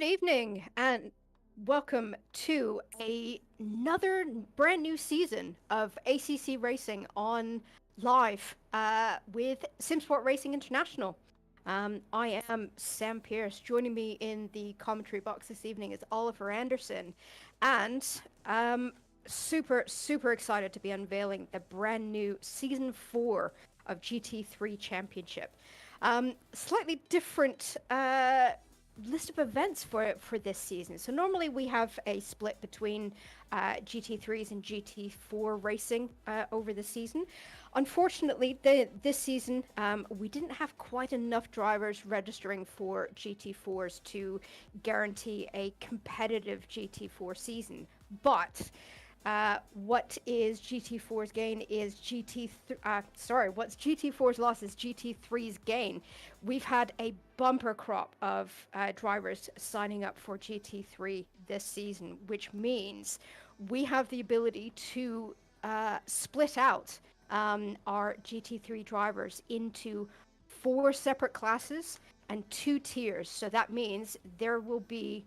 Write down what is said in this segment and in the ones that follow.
Good evening, and welcome to another brand new season of ACC Racing on live with Simsport Racing International. I am Sam Pierce. Joining me in the commentary box this evening is Oliver Anderson, and super excited to be unveiling the brand new Season 4 of GT3 Championship. Slightly different list of events for this season. So normally we have a split between GT3s and GT4 racing over the season. Unfortunately, this season we didn't have quite enough drivers registering for GT4s to guarantee a competitive GT4 season. But what is GT4's gain is what's GT4's loss is GT3's gain. We've had a bumper crop of drivers signing up for GT3 this season, which means we have the ability to split out our GT3 drivers into 4 separate classes and 2 tiers. So that means there will be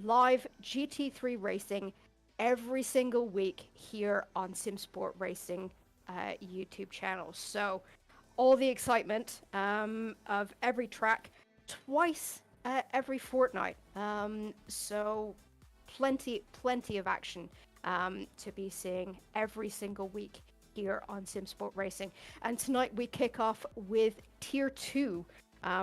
live GT3 racing every single week here on Simsport Racing YouTube channel. So all the excitement of every track twice every fortnight. So plenty of action to be seeing every single week here on Simsport Racing. And tonight we kick off with Tier 2,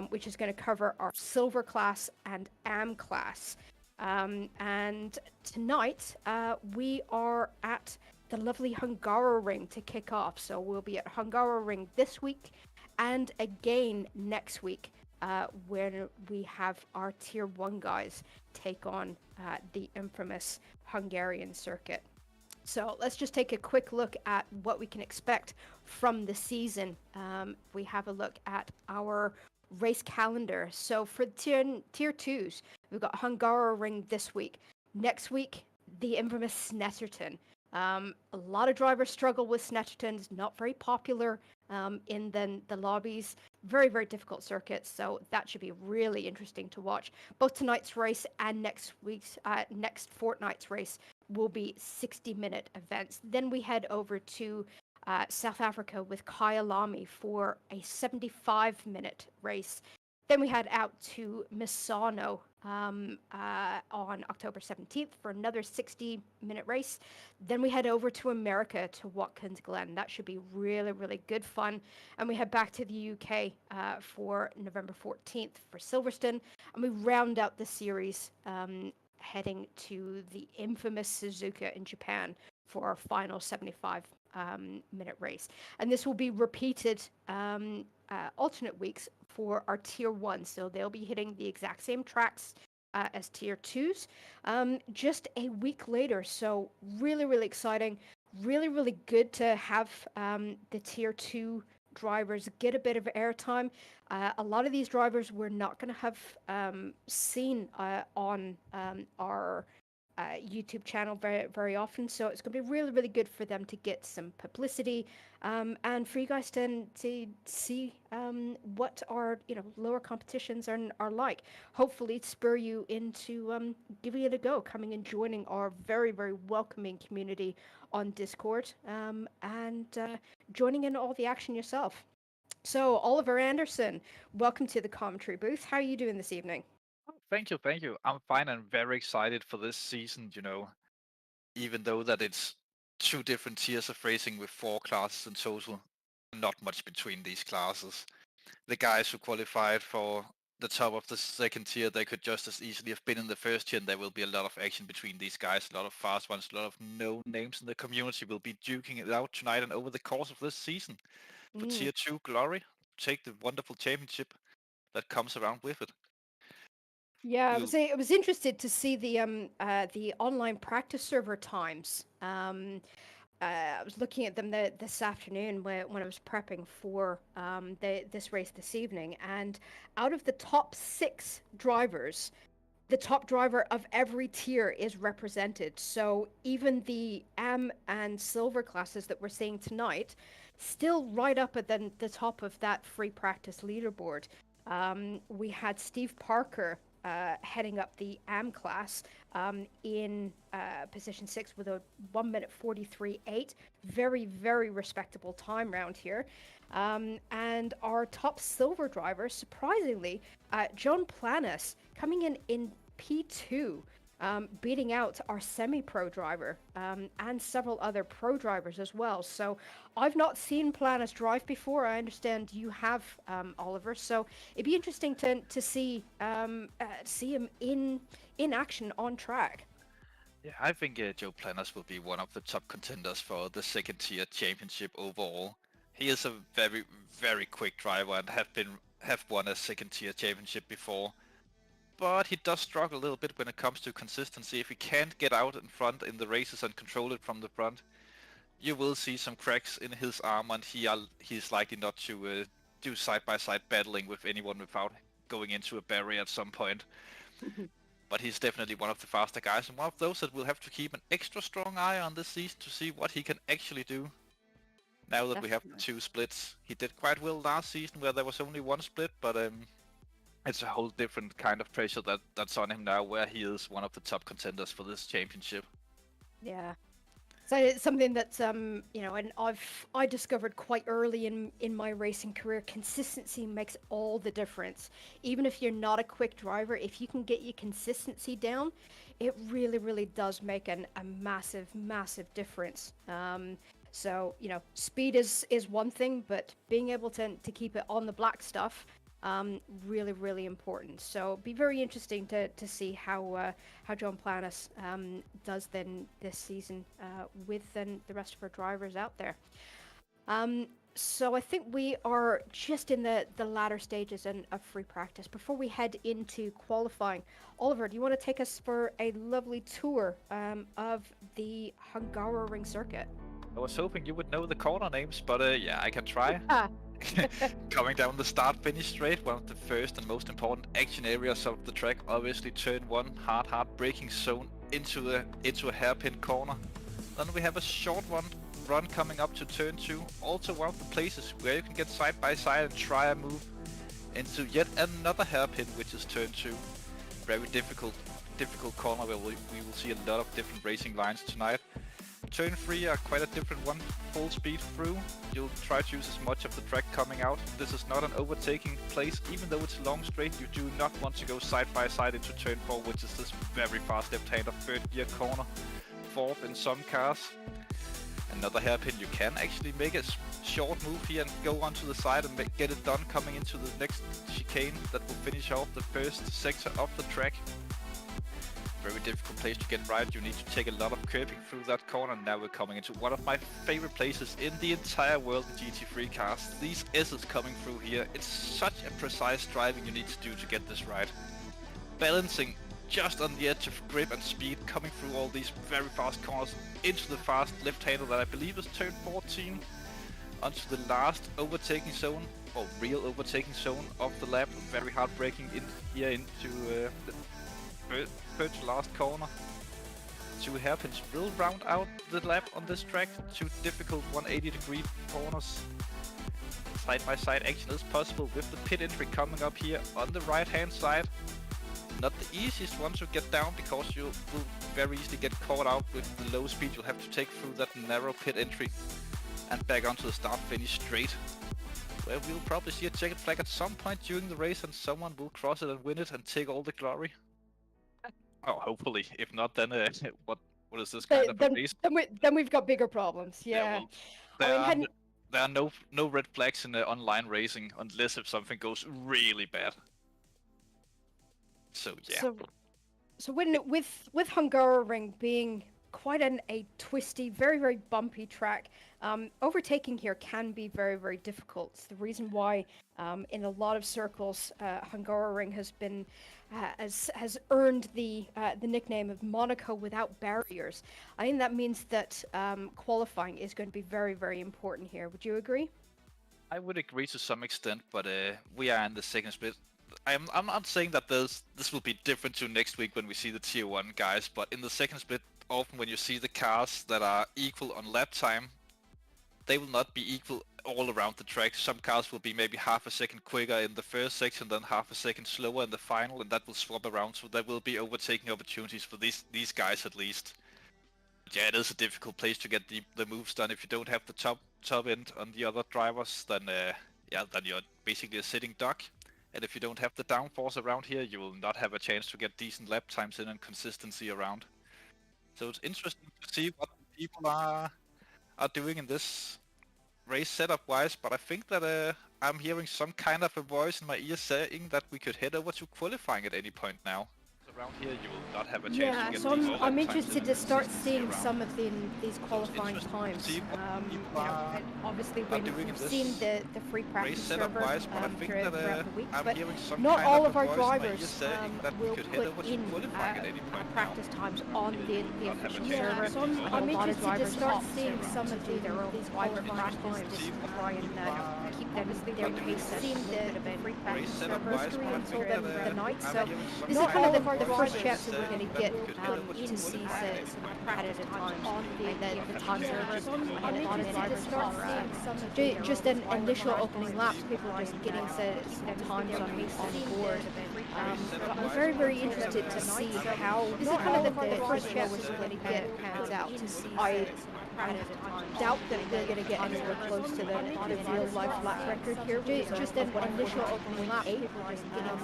which is going to cover our Silver class and AM class. And tonight we are at the lovely Hungaroring to kick off. So we'll be at Hungaroring this week and again next week when we have our Tier 1 guys take on the infamous Hungarian circuit. So let's just take a quick look at what we can expect from the season. We have a look at our race calendar. So for tier 2s, we've got Hungaroring this week. Next week, the infamous Snetterton. A lot of drivers struggle with Snetterton. It's not very popular in the lobbies. Very difficult circuit. So that should be really interesting to watch. Both tonight's race and next fortnight's race will be 60-minute events. Then we head over to South Africa with Kyalami for a 75-minute race. Then we head out to Misano on October 17th for another 60-minute race. Then we head over to America to Watkins Glen. That should be really good fun. And we head back to the UK for November 14th for Silverstone. And we round out the series heading to the infamous Suzuka in Japan for our final 75-minute race. And this will be repeated alternate weeks for our Tier 1. So they'll be hitting the exact same tracks as Tier 2s just a week later. So really exciting. Really good to have the Tier 2 drivers get a bit of airtime. A lot of these drivers we're not going to have seen on our YouTube channel very often, so it's going to be really good for them to get some publicity and for you guys to see what our lower competitions are like. Hopefully spur you into giving it a go, coming and joining our very welcoming community on Discord and joining in all the action yourself. So Oliver Anderson, welcome to the commentary booth. How are you doing this evening? Thank you. I'm fine and very excited for this season, even though that it's 2 different tiers of racing with 4 classes in total, not much between these classes. The guys who qualified for the top of the second tier, they could just as easily have been in the first tier, and there will be a lot of action between these guys, a lot of fast ones, a lot of no names in the community will be duking it out tonight and over the course of this season. For Tier 2 glory, take the wonderful championship that comes around with it. Yeah, I was interested to see the online practice server times. I was looking at them this afternoon when I was prepping for this race this evening, and out of the top 6 drivers, the top driver of every tier is represented. So even the AM and Silver classes that we're seeing tonight, still right up at the top of that free practice leaderboard. We had Steve Parker heading up the AM class in position 6 with a 1 minute 43.8. Very, very respectable time round here. And our top silver driver, surprisingly, John Planis, coming in P2. Beating out our semi-pro driver and several other pro drivers as well. So I've not seen Planis drive before. I understand you have, Oliver. So it'd be interesting to see him in action on track. Yeah, I think Joe Planners will be one of the top contenders for the second tier championship overall. He is a very, very quick driver and have won a second tier championship before. But he does struggle a little bit when it comes to consistency. If he can't get out in front in the races and control it from the front, you will see some cracks in his arm, and he's likely not to do side-by-side battling with anyone without going into a barrier at some point. But he's definitely one of the faster guys, and one of those that will have to keep an extra strong eye on this season to see what he can actually do. Now that we have the 2 splits, he did quite well last season where there was only 1 split, but it's a whole different kind of pressure that's on him now, where he is one of the top contenders for this championship. Yeah. So it's something that you know, and I discovered quite early in my racing career. Consistency makes all the difference. Even if you're not a quick driver, if you can get your consistency down, it really, really does make a massive, massive difference. So you know, speed is one thing, but being able to keep it on the black stuff. Really, really important. So be very interesting to see how John Planis does then this season with then the rest of our drivers out there. So I think we are just in the latter stages of free practice. Before we head into qualifying, Oliver, do you want to take us for a lovely tour of the Hungaroring circuit? I was hoping you would know the corner names, but yeah, I can try. Coming down the start-finish straight, one of the first and most important action areas of the track. Obviously, turn 1, hard braking zone into a hairpin corner. Then we have a short run coming up to turn 2. Also one of the places where you can get side by side and try a move into yet another hairpin, which is turn 2. Very difficult corner where we will see a lot of different racing lines tonight. Turn 3 are quite a different one, full speed through. You'll try to use as much of the track coming out. This is not an overtaking place, even though it's a long straight. You do not want to go side by side into turn 4, which is this very fast left-hander third gear corner, fourth in some cars. Another hairpin, you can actually make a short move here and go onto the side and get it done coming into the next chicane that will finish off the first sector of the track. Very difficult place to get right. You need to take a lot of curbing through that corner. Now we're coming into one of my favorite places in the entire world in GT3 cars. These S's coming through here. It's such a precise driving you need to do to get this right. Balancing just on the edge of grip and speed, coming through all these very fast corners into the fast left-hander that I believe is turn 14. Onto the last overtaking zone, or real overtaking zone of the lap. Very hard braking in here into the third to last corner. 2 hairpins will round out the lap on this track. 2 difficult 180-degree corners. Side-by-side action is possible with the pit entry coming up here on the right-hand side. Not the easiest one to get down because you will very easily get caught out with the low speed you'll have to take through that narrow pit entry and back onto the start-finish straight, where we'll probably see a checkered flag at some point during the race and someone will cross it and win it and take all the glory. Oh, hopefully. If not, then what is this kind of a race? Then we've got bigger problems. Yeah. Well, there are no red flags in online racing unless if something goes really bad. So yeah. So with Hungaroring being quite a twisty, very, very bumpy track, overtaking here can be very, very difficult. It's the reason why in a lot of circles Hungaroring has been has earned the nickname of Monaco without barriers. I think that means that qualifying is going to be very, very important here. Would you agree? I would agree to some extent, but we are in the second split. I'm not saying that this will be different to next week when we see the tier 1 guys, but in the second split, often when you see the cars that are equal on lap time, they will not be equal all around the track. Some cars will be maybe half a second quicker in the first section, then half a second slower in the final, and that will swap around. So there will be overtaking opportunities for these guys at least. But yeah, it is a difficult place to get the moves done. If you don't have the top end on the other drivers, then then you're basically a sitting duck. And if you don't have the downforce around here, you will not have a chance to get decent lap times in and consistency around. So it's interesting to see what people are doing in this race setup wise, but I think that I'm hearing some kind of a voice in my ear saying that we could head over to qualifying at any point now. Around here, you will not have a chance to get so I'm interested to start seeing some of these qualifying times. Obviously, we've seen the free practice server throughout the week, but not all of our drivers will put in practice times on the official server. So I'm interested to start seeing some of these qualifying times to try and keep them their pace. Seeing the free practice server until the night. So this is kind of the first chance that we're going to get to see practice times on the time server. I'm interested to start seeing just an initial opening laps, people just getting some times on board. I'm very, very interested to see how this is kind of the first chance that we're going to get hands out to see. I doubt that we're going to get anywhere close to the real life lap record here. Just an initial opening lap, people just getting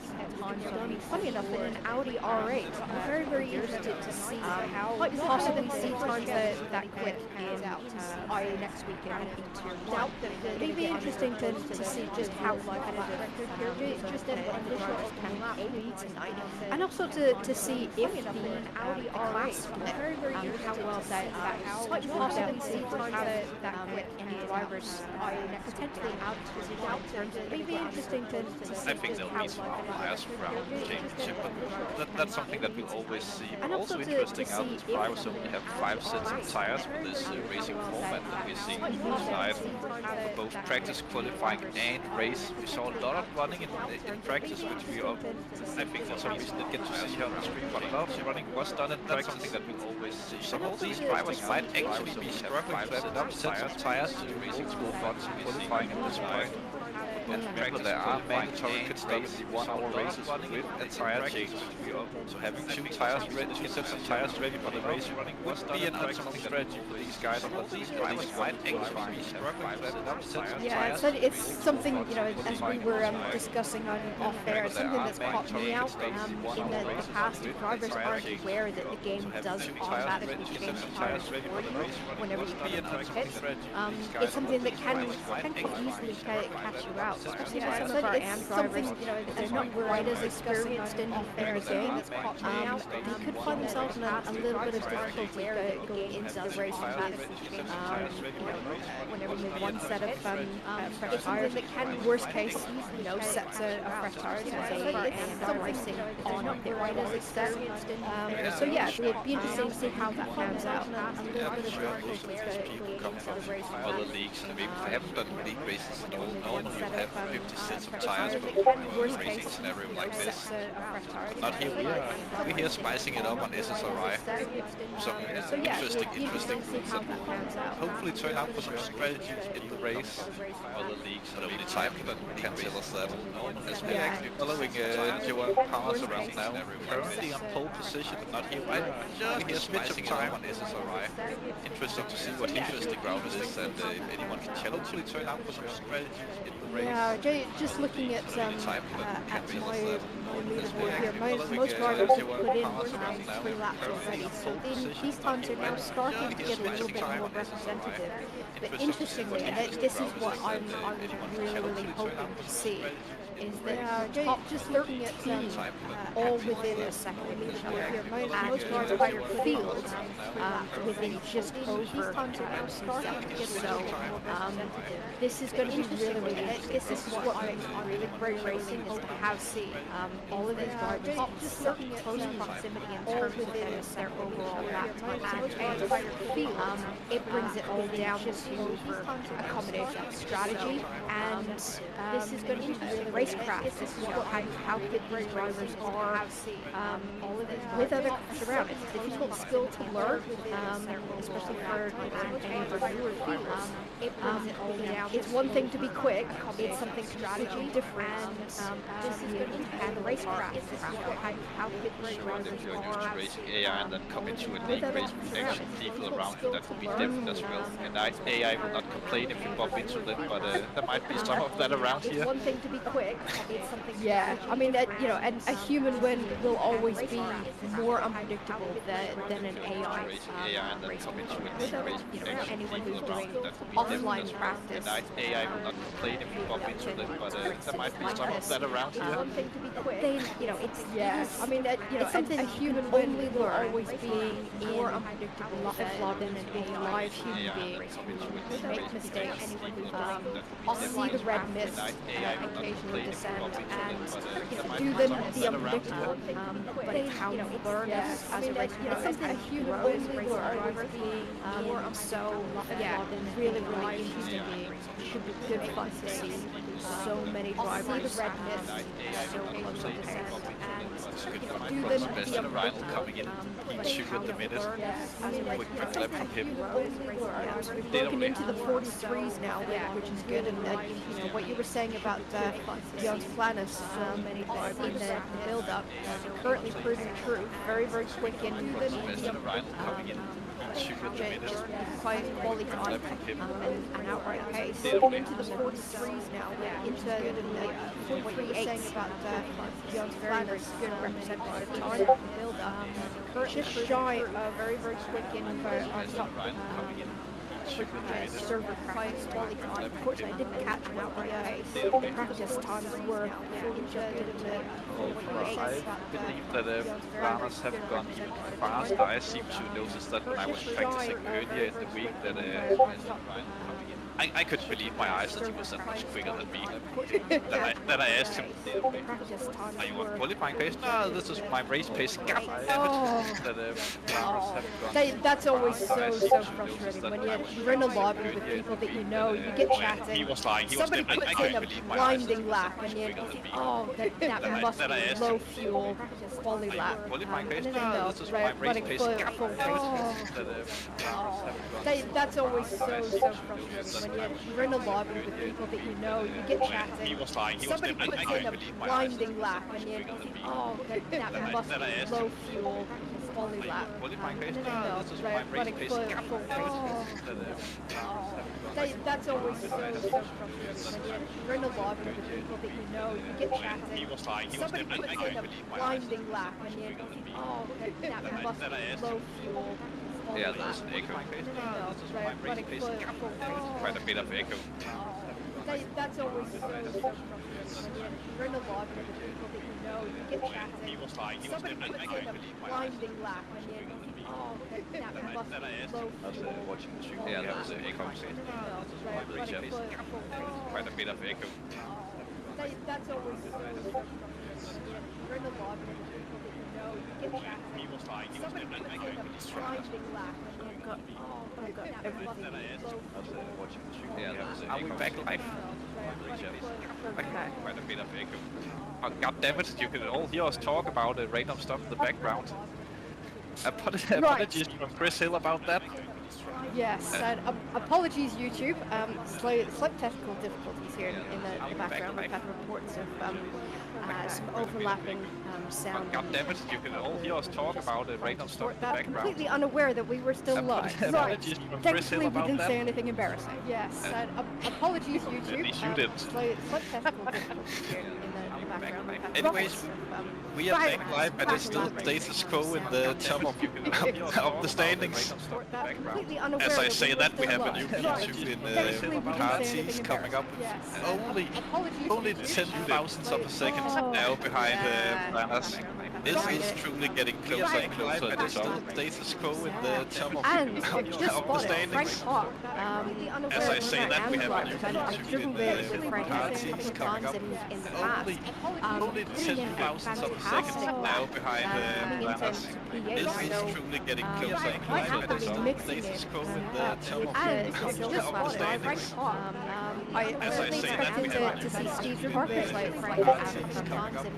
some times on. Funny enough, in an Audi R8, I'm very, very interested to see how possibly see times that quick in next weekend. Doubt that it'd be interesting to see just how life record here. Just an initial opening lap tonight, and also to see if the Audi R8 how well that possibly see times that quick in drivers potentially out it'd be interesting to see. I think there'll be some outliers throughout the championship, but that's something that we'll always see. But also interesting out that drivers only have 5 sets of tires for this racing format that we're seeing tonight for both practice, qualifying and race. We saw a lot of running in practice, which we I think for some reason didn't get to see here on the screen, but a lot of running was done in practice. That's something that we'll always see. Some of these drivers might actually be struggling to set up sets of tires to racing school funds qualifying at this point. But remember, there are mandatory pit stops in the 1 hour races with a tire change. So having 2 sets of tires ready for the race running would be an optimal strategy for these guys. But these drivers might actually be struggling to set up sets of tires. Yeah, it's something, as we were discussing on off-air, it's something that's caught me out in the past. Drivers aren't aware that the game does automatically change the tires for you whenever you come into the pit. It's something that can quite easily catch you out. Especially for some of our AM drivers, they're not quite as experienced in the game. They could find themselves in a little bit of difficulty going into the race automatically. Whenever we have one set of fresh tires, that can, worst case, sets a fresh tire to racing on a pit quite as experienced in. So yeah, it'd be interesting to see how that pans out. A little bit of difficulty going into the race. Other leagues, I mean, they haven't done league races at all. Normally you have 50 sets of tires for a racing scenario like this. Not here, we're here spicing it up on SSRI. Some interesting things that will hopefully turn out for some strategies in the race. Other leagues, but only time can tell us that. As we're actually following Johan cars around now, currently on pole position, but not here. We're here spicing it up on SSRI. Interesting to see what interesting ground it is, and if anyone can hopefully turn out for some strategies in the race. Yeah, just looking at my leaderboard here, most drivers have put in 3 laps already, so these times are now starting to get a little bit more representative. But interestingly, this is what I'm really hoping to see, is that just looking at all within a second leaderboard here, most entire field within just over so this is going to be really this is what makes really great racing is to have see all of these drivers top such close proximity in terms of their overall lap time and it brings it all down to a combination of strategy and this is going to be really racecraft. This is how good these drivers are with other cars around. It's a difficult skill to learn, especially for any of our newer drivers. It's one thing to be quick, it's something strategy different, and racecraft. How good these drivers are racing AI and then come into a league race with actual people around you, that would be different as well. And AI will not complain if you bump into them, but there might be some of that around here. It's one thing to be quick, it's something. Yeah, I mean that a human win will always be more unpredictable than an AI race. Anyone who's doing offline practice. AI will not complain if you bump into them, but there might be some of that around here. One thing to be quick. It's I mean that it's something a human win will always be more unpredictable than a live human being. Make mistakes. See the red mist occasionally descend and do the unpredictable. But it's how you learn as a race. It's something a human win will always be so really interesting. Should be good fun to see. So many drivers. See the red mist so close to descend and do the Ryan coming in, heat 2 at the minute. Quick lap from him. We've broken into the 43s now, which is good. And what you were saying about Jonas Planus in the build-up, currently proving true. Very quick in Ryan coming in. Just quite quality time and outright pace. Into the 43s now, into the 43.8 about Jonas Planus, good representative time to build up. Just shy of very quick in our top server practice quality time. Unfortunately, I didn't catch an outright pace. Practice times were I believe that runners have gone even faster. I seem to notice that when I was practicing earlier in the week that I couldn't believe my eyes that he was that much quicker than me. Then I asked him, are you on qualifying pace? No, this is my race pace. God damn it. That's always so frustrating when you're in a lobby with people that you know, you get chatting. He was lying. Somebody puts in a blinding lap and you that must be low fuel quality lap. Qualifying pace? No, this is my race pace. That's always so frustrating. When you're in a lobby with people that you know, you get chatting. He was lying. Somebody puts in a blinding lap and you that must be low fuel quality lap. Qualifying pace? No, this is my race pace. That's always so frustrating. When you're in a lobby with people that you know, you get chatting. He was lying. Somebody puts in a blinding lap and you that must be low fuel. Yeah, there's an echo. This is my race pace. Quite a bit of echo. That's always so frustrating. You're in a lobby with people that you know, you get chatting. He was lying. Somebody puts in a blinding lap and you that must be low fuel. Watching the stream. Yeah, there's an echo. This is my race pace. Quite a bit of echo. That's always so frustrating. You're in a lobby with people that you know, you get chatting. He was lying. Somebody puts in a blinding lap and you watching the stream. Yeah, there's an echo. Are we back live? Quite a bit of echo. Oh, God damn it, you can all hear us talk about random stuff in the background. Apologies from Chris Hill about that. Yes, and apologies YouTube, slight technical difficulties here in the background. We've had reports of some overlapping sound. God damn it, you can all hear us talk about random stuff in the background. Completely unaware that we were still live. Thankfully we didn't say anything embarrassing. Yes, and apologies YouTube. You didn't. Slight technical difficulties here in the background. Anyways, we are back live and it's still status quo in the top of the standings. As I say that, we have a new YouTube in parties coming up. Only 10 thousandths of a second now behind Planas. This is truly getting closer and closer, and it's still status quo in the top of And the just spotted Frank standings. Hawk. As I say that, we have a new I've driven with Frank Hawk a couple of times in the past. Only 10,000 of a second now behind Lammers. This is truly getting closer and closer, and it's still status quo in the top of the standings. As I say that, we have to see Steve Harper's like Frank Hawk sometimes in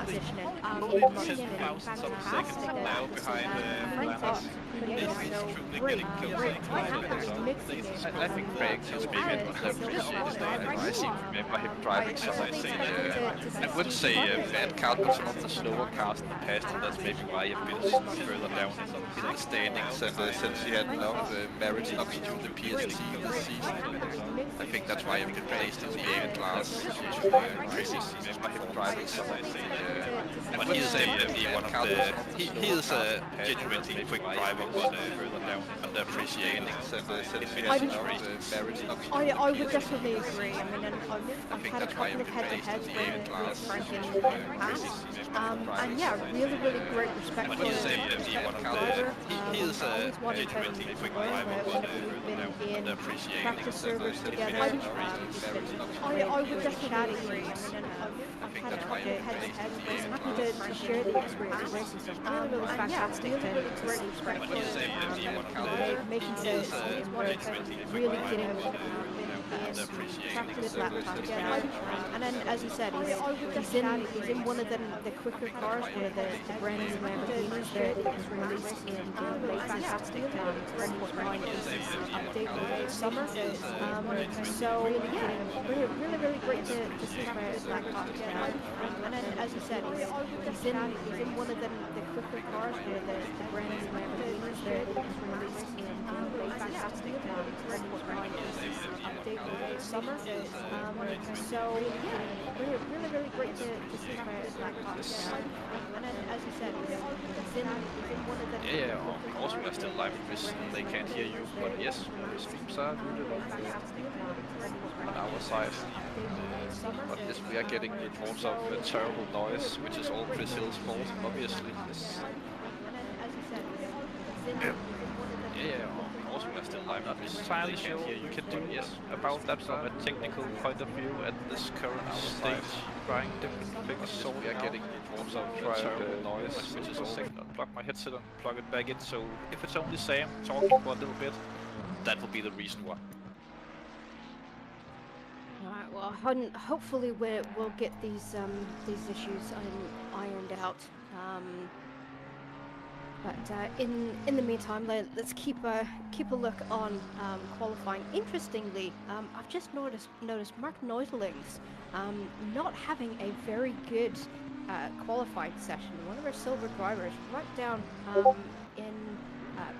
position. Only 10,000 of a second now behind Lammers. This is truly getting closer and closer, and it's still status quo. I think Craig has been appreciated. I seem to remember him driving some. I wouldn't say bad cars, but some of the slower cars in the past, and that's maybe why you've been further down in the standings. And since he had a lot of merit up to the PST this season, I think that's why you've been placed in the A class. Previously, remember him driving some. But he is he is a genuinely quick driver, but further down underappreciated. I would definitely agree. I mean, I've had a couple of head-to-heads with Frank in the past. And yeah, really great respect for the driver. He is a genuinely quick driver, but we've been in practice servers together. I would definitely agree. I've had a couple of head-to-heads. I'm happy to share the experience of racing some really fantastic to respect for making sense really getting practice lap time together. And then, as you said, he's in one of the quicker cars where the brand new Lamborghinis that was released in late fantastic Brendan's behind update over the summer. So really great to see that car together. And then, as you said, he's in one of the quicker cars where the brand new Lamborghinis that was released in late fantastic Brendan's behind update over the summer. So really great to see that car together. And then, as you said, he's in one of the Of course we are still live in this. They can't hear you, but yes, the streams are muted on our side. But yes, we are getting reports of terrible noise, which is all Chris Hill's fault, obviously. Yes. Of course we are still live. Not entirely sure you can do about that from a technical point of view at this current stage. Trying different things, so we are getting reports of terrible noise, which is all. Unplug my headset and plug it back in. So if it's only Sam talking for a little bit, that will be the reason why. Alright, well, hopefully we'll get these issues ironed out. But in the meantime, let's keep a look on qualifying. Interestingly, I've just noticed Mark Neutling's not having a very good qualifying session. One of our silver drivers right down in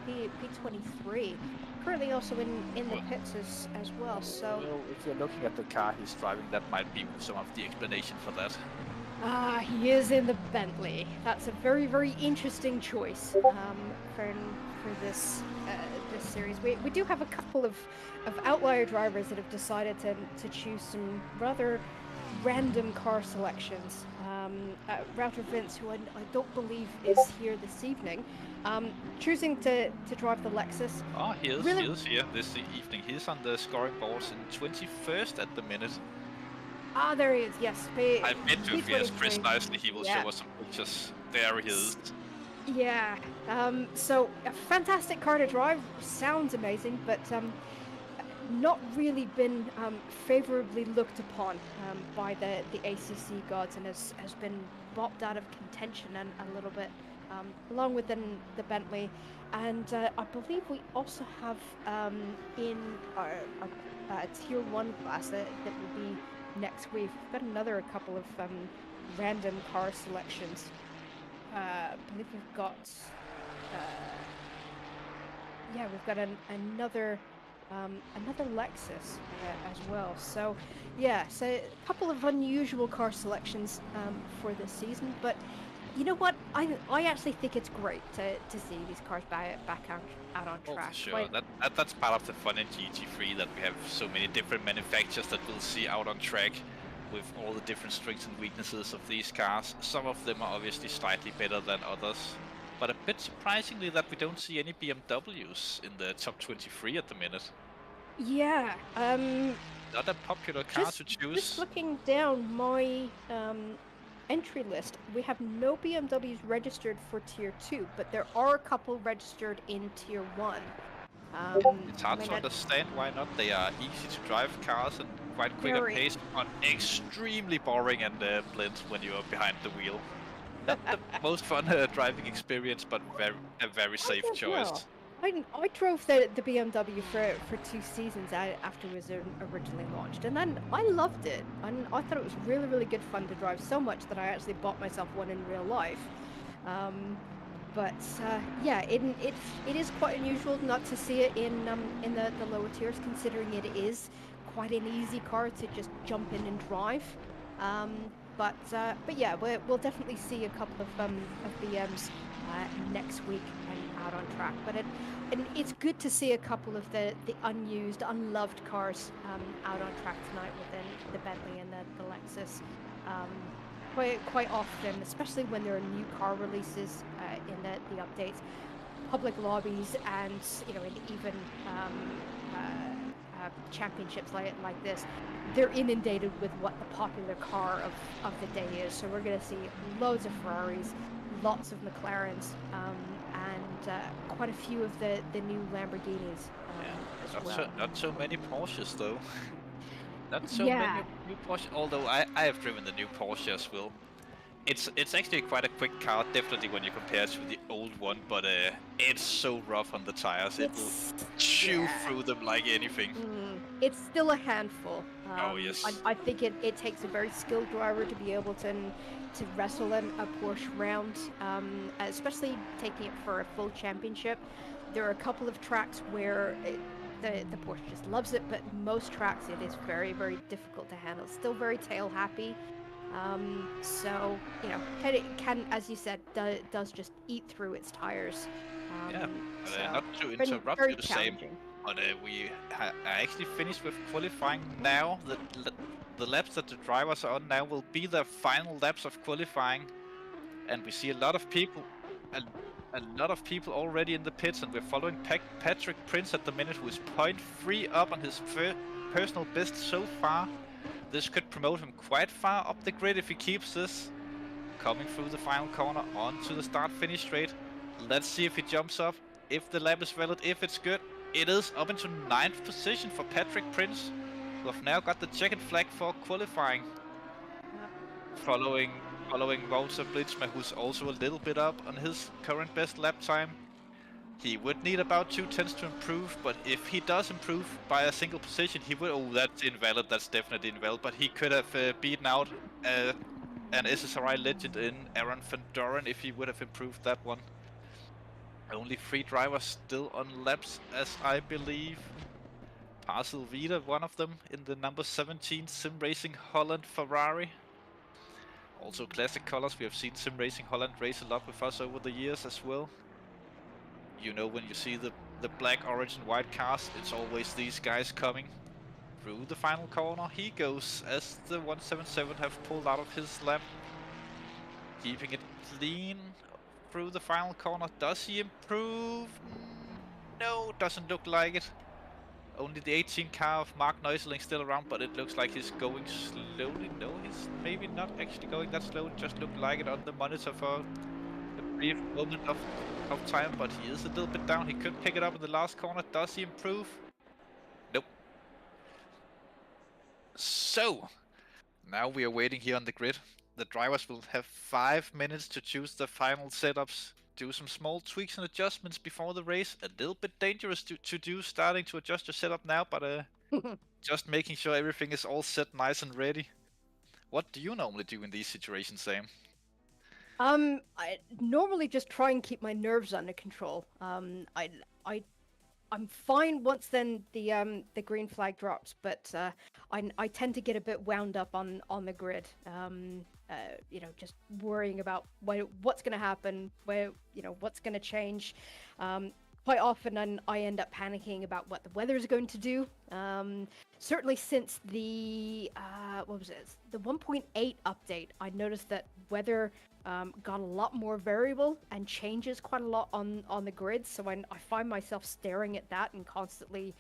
P23. Currently also in the pits as well. So if you're looking at the car he's driving, that might be some of the explanation for that. He is in the Bentley. That's a very interesting choice for this series. We do have a couple of outlier drivers that have decided to choose some rather random car selections. Router Vince, who I don't believe is here this evening, choosing to drive the Lexus. Oh, he is here this evening. He's on the scoring boards in 21st at the minute. Ah, there he is, yes. I bet you if he has Chris nicely, he will show us some pictures. There he is. Yeah, so a fantastic car to drive, sounds amazing, but not really been favorably looked upon by the ACC gods, and has been bopped out of contention and a little bit, along with the Bentley. And I believe we also have in our tier 1 class that will be next week. We've got a couple of random car selections. I believe we've got we've got another Lexus as well. So yeah, so a couple of unusual car selections for this season. But you know what? I actually think it's great to see these cars back out on track. For sure. That's part of the fun in GT3, that we have so many different manufacturers that we'll see out on track. with all the different strengths and weaknesses of these cars. Some of them are obviously slightly better than others, but a bit surprisingly that we don't see any BMWs in the top 23 at the minute. Yeah. Not a popular car to choose. Just looking down my entry list, we have no BMWs registered for Tier 2, but there are a couple registered in Tier 1. It's hard to understand why not. They are easy to drive cars and quite quick on pace, but extremely boring and bland when you're behind the wheel. Not the most fun driving experience, but a very safe choice. I drove the BMW for 2 seasons after it was originally launched, and then I loved it. And I thought it was really, really good fun to drive, so much that I actually bought myself one in real life. But yeah, it is quite unusual not to see it in the lower tiers, considering it is quite an easy car to just jump in and drive. But yeah, we'll definitely see a couple of BMs next week and out on track. But it's good to see a couple of the unused, unloved cars out on track tonight within the Bentley and the Lexus. Quite often, especially when there are new car releases in the updates, public lobbies, and in even championships like this, they're inundated with what the popular car of the day is. So we're going to see loads of Ferraris, lots of McLarens, and quite a few of the new Lamborghinis as well. Not so many Porsches though. Not so many new Porsche, although I have driven the new Porsche as well. It's actually quite a quick car, definitely when you compare it to the old one, but it's so rough on the tires. It will chew through them like anything. It's still a handful. Oh yes. I think it takes a very skilled driver to be able to wrestle a Porsche round, especially taking it for a full championship. There are a couple of tracks where the Porsche just loves it, but most tracks it is very, very difficult to handle. Still very tail happy. So it can, as you said, does just eat through its tires. Not to interrupt you the same, but we are actually finished with qualifying now. The laps that the drivers are on now will be the final laps of qualifying, and we see a lot of people already in the pits, and we're following Patrick Prince at the minute, who is 0.3 up on his personal best so far. This could promote him quite far up the grid if he keeps this. Coming through the final corner onto the start-finish straight. Let's see if he jumps up, if the lap is valid, if it's good. It is up into 9th position for Patrick Prince, who have now got the checkered flag for qualifying. Following Walter Blitzmer, who's also a little bit up on his current best lap time. He would need about 2/10 to improve, but if he does improve by a single position, he would... Oh, that's invalid, that's definitely invalid, but he could have beaten out an SSRI legend in Aaron Van Doren if he would have improved that one. Only 3 drivers still on laps, as I believe. Parcel Vita, one of them, in the number 17 Sim Racing Holland Ferrari. Also classic colors, we have seen Sim Racing Holland race a lot with us over the years as well. When you see the black, orange and white cars, it's always these guys coming. Through the final corner he goes, as the 177 have pulled out of his lap. Keeping it clean through the final corner. Does he improve? No, doesn't look like it. Only the 18 car of Mark Neusling still around, but it looks like he's going slowly. No, he's maybe not actually going that slow. It just looked like it on the monitor for a brief moment of time, but he is a little bit down. He could pick it up in the last corner. Does he improve? Nope. So, now we are waiting here on the grid. The drivers will have 5 minutes to choose the final setups, do some small tweaks and adjustments before the race. A little bit dangerous to do, starting to adjust your setup now, but just making sure everything is all set nice and ready. What do you normally do in these situations, Sam? I normally just try and keep my nerves under control. I'm fine once then the green flag drops, but I tend to get a bit wound up on the grid. Just worrying about what's going to happen, what's going to change. quite often I end up panicking about what the weather is going to do. Certainly since the what was it? The 1.8 update, I noticed that weather got a lot more variable and changes quite a lot on the grid. So when I find myself staring at that and constantly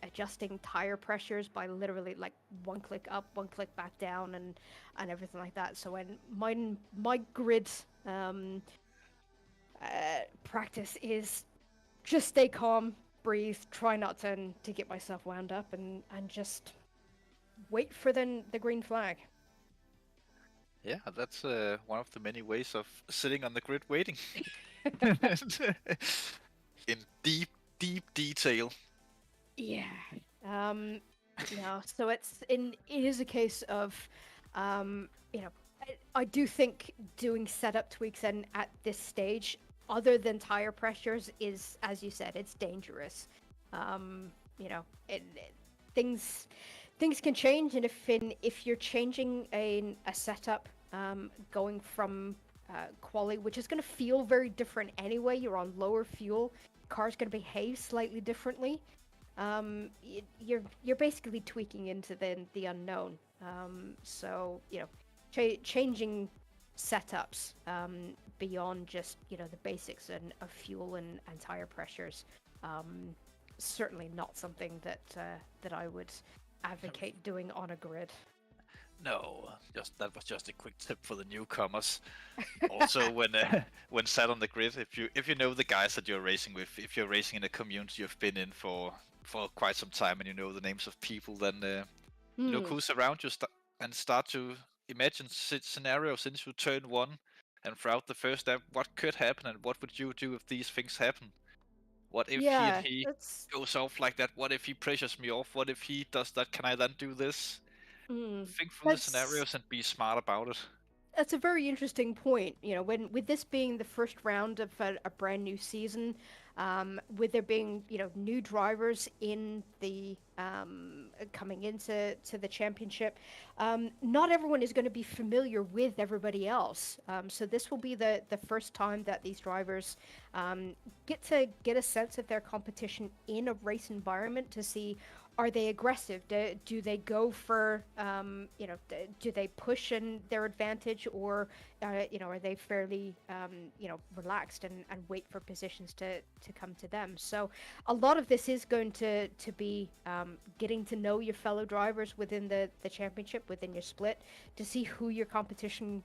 adjusting tire pressures by literally like one click up, one click back down, and everything like that. So when my grid practice is just stay calm, breathe, try not to get myself wound up, and just wait for the green flag. Yeah, that's one of the many ways of sitting on the grid waiting. In deep detail. Yeah. So it is a case of, I do think doing setup tweaks and at this stage, other than tire pressures, is, as you said, it's dangerous. Things can change, and if you're changing a setup, going from quali, which is going to feel very different anyway, you're on lower fuel, car's going to behave slightly differently. You're basically tweaking into the unknown. So changing setups beyond just the basics of fuel and tire pressures, certainly not something that I would advocate doing on a grid. No, that was just a quick tip for the newcomers. Also, when sat on the grid, if you know the guys that you're racing with, if you're racing in a community you've been in for quite some time and you know the names of people, then look who's around you and start to imagine scenarios into turn one and throughout the first lap. What could happen and what would you do if these things happen? What if he goes off like that? What if he pressures me off? What if he does that? Can I then do this? Think through the scenarios and be smart about it. That's a very interesting point. With this being the first round of a brand new season, with there being new drivers in the coming into the championship, not everyone is going to be familiar with everybody else. So this will be the first time that these drivers get a sense of their competition in a race environment to see. Are they aggressive? Do they go for, do they push in their advantage, or, are they fairly, relaxed and wait for positions to come to them? So a lot of this is going to be getting to know your fellow drivers within the championship, within your split, to see who your competition,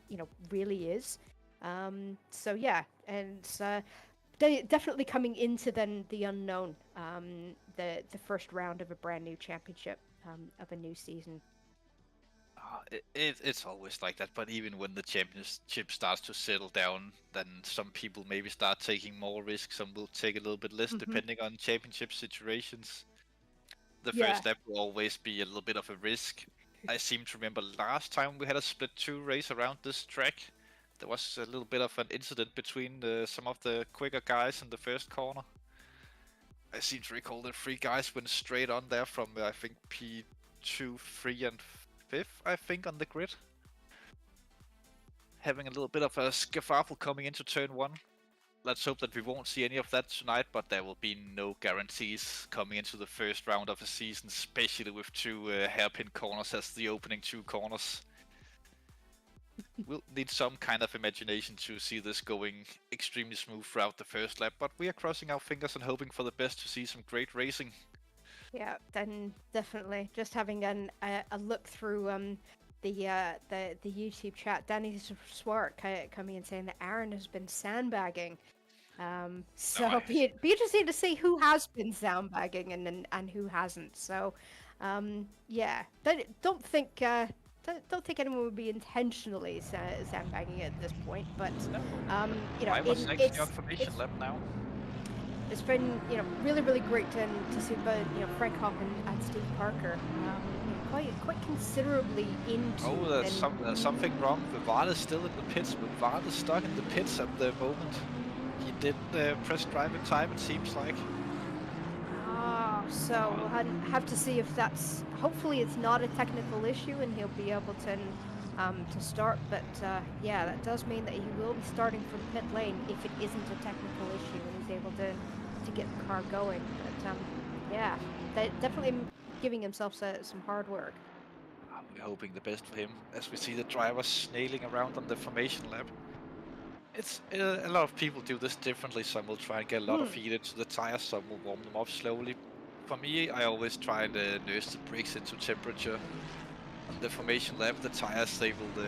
really is. So yeah, and definitely coming into then the unknown, the first round of a brand new championship, of a new season. It's always like that, but even when the championship starts to settle down, then some people maybe start taking more risks, some will take a little bit less, depending on championship situations. The first lap will always be a little bit of a risk. I seem to remember last time we had a split 2 race around this track, there was a little bit of an incident between some of the quicker guys in the first corner. I seem to recall the 3 guys went straight on there from, I think, P2, 3 and 5th, I think, on the grid. Having a little bit of a skerfuffle coming into turn 1. Let's hope that we won't see any of that tonight, but there will be no guarantees coming into the first round of a season, especially with 2 hairpin corners as the opening 2 corners. We'll need some kind of imagination to see this going extremely smooth throughout the first lap, but we are crossing our fingers and hoping for the best to see some great racing. Yeah, then definitely. Just having a look through the YouTube chat, Danny Swart coming in saying that Aaron has been sandbagging. So be interesting to see who has been sandbagging and who hasn't. So yeah, don't think anyone would be intentionally sandbagging at this point, but it's the information lab now. It's been really great to see Frank Hopp and Steve Parker quite considerably into. Oh, there's something wrong. Vival is still in the pits. Vival is stuck in the pits at the moment. He didn't press drive in time, it seems like. So we'll have to see if that's. Hopefully, it's not a technical issue, and he'll be able to start. But yeah, that does mean that he will be starting from pit lane if it isn't a technical issue, and he's able to get the car going. But yeah, they definitely giving himself some hard work. We're hoping the best for him as we see the drivers snailing around on the formation lap. It's a lot of people do this differently. Some will try and get a lot of heat into the tires, some will warm them up slowly. For me, I always try and nurse the brakes into temperature. On the formation lap, the tires they will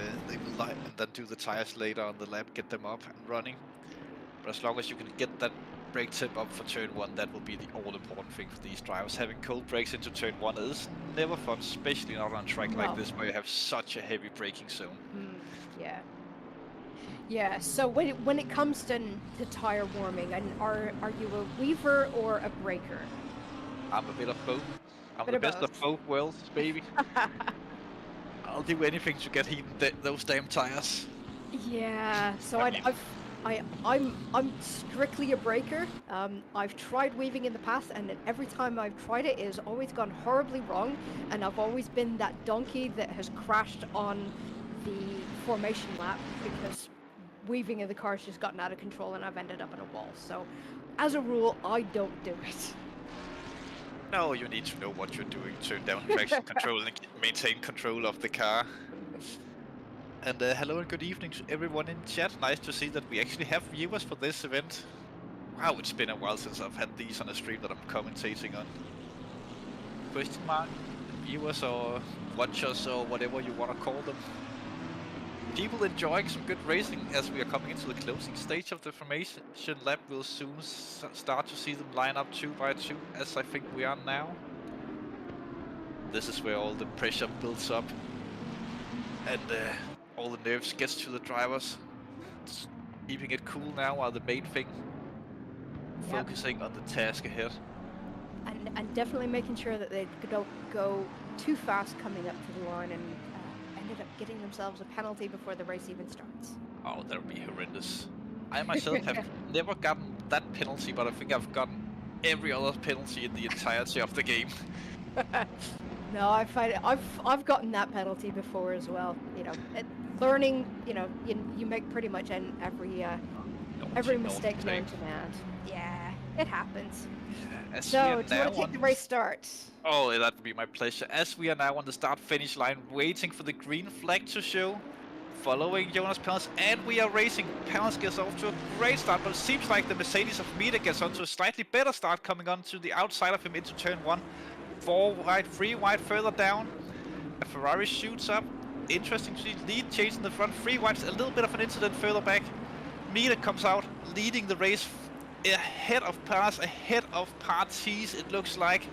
light, and then do the tires later on the lap, get them up and running. But as long as you can get that brake tip up for turn 1, that will be the all-important thing for these drivers. Having cold brakes into turn 1 is never fun, especially not on a track like this where you have such a heavy braking zone. Yeah. Yeah, so when it comes to tire warming, and are you a weaver or a braker? I'm a bit of both. I'm the best of both worlds, baby. I'll do anything to get heat in those damn tires. Yeah, so I'm strictly a braker. I've tried weaving in the past, and every time I've tried it, it has always gone horribly wrong, and I've always been that donkey that has crashed on the formation lap because weaving in the car's just gotten out of control and I've ended up in a wall. So, as a rule, I don't do it. No, you need to know what you're doing. Turn down traction control and maintain control of the car. And hello and good evening to everyone in chat. Nice to see that we actually have viewers for this event. Wow, it's been a while since I've had these on a stream that I'm commentating on. Question mark? Viewers or watchers or whatever you want to call them. People enjoying some good racing as we are coming into the closing stage of the formation lap. We'll soon start to see them line up 2 by 2, as I think we are now. This is where all the pressure builds up and all the nerves gets to the drivers. Keeping it cool now are the main thing. Focusing on the task ahead. And definitely making sure that they don't go too fast coming up to the line and ended up getting themselves a penalty before the race even starts. Oh, that would be horrendous. I myself have never gotten that penalty, but I think I've gotten every other penalty in the entirety of the game. No, I've gotten that penalty before as well. You know, learning. You know, you make pretty much every mistake known to man. Yeah, it happens. So, do you want to take the race start? Oh, that would be my pleasure. As we are now on the start-finish line, waiting for the green flag to show, following Jonas Pals, and we are racing. Pals gets off to a great start, but it seems like the Mercedes of Mita gets onto a slightly better start, coming on to the outside of him into turn 1. 4 wide, 3 wide further down. A Ferrari shoots up. Interesting to see lead change in the front. 3 wide, a little bit of an incident further back. Mita comes out, leading the race ahead of Pars, ahead of Parties, it looks like.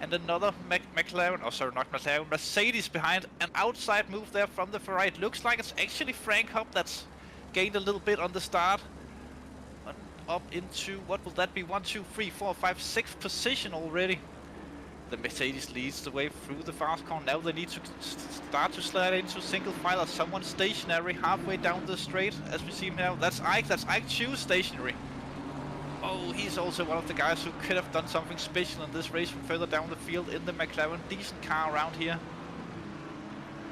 And another McLaren, oh sorry, not McLaren, Mercedes behind. An outside move there from the Ferrari. It looks like it's actually Frank Hopp that's gained a little bit on the start. Up into, what will that be? 1, 2, 3, 4, 5, 6th position already. The Mercedes leads the way through the fast corner. Now they need to start to slide into single file or someone stationary halfway down the straight. As we see now, that's Ike Chu stationary. Oh, he's also one of the guys who could have done something special in this race from further down the field in the McLaren. Decent car around here.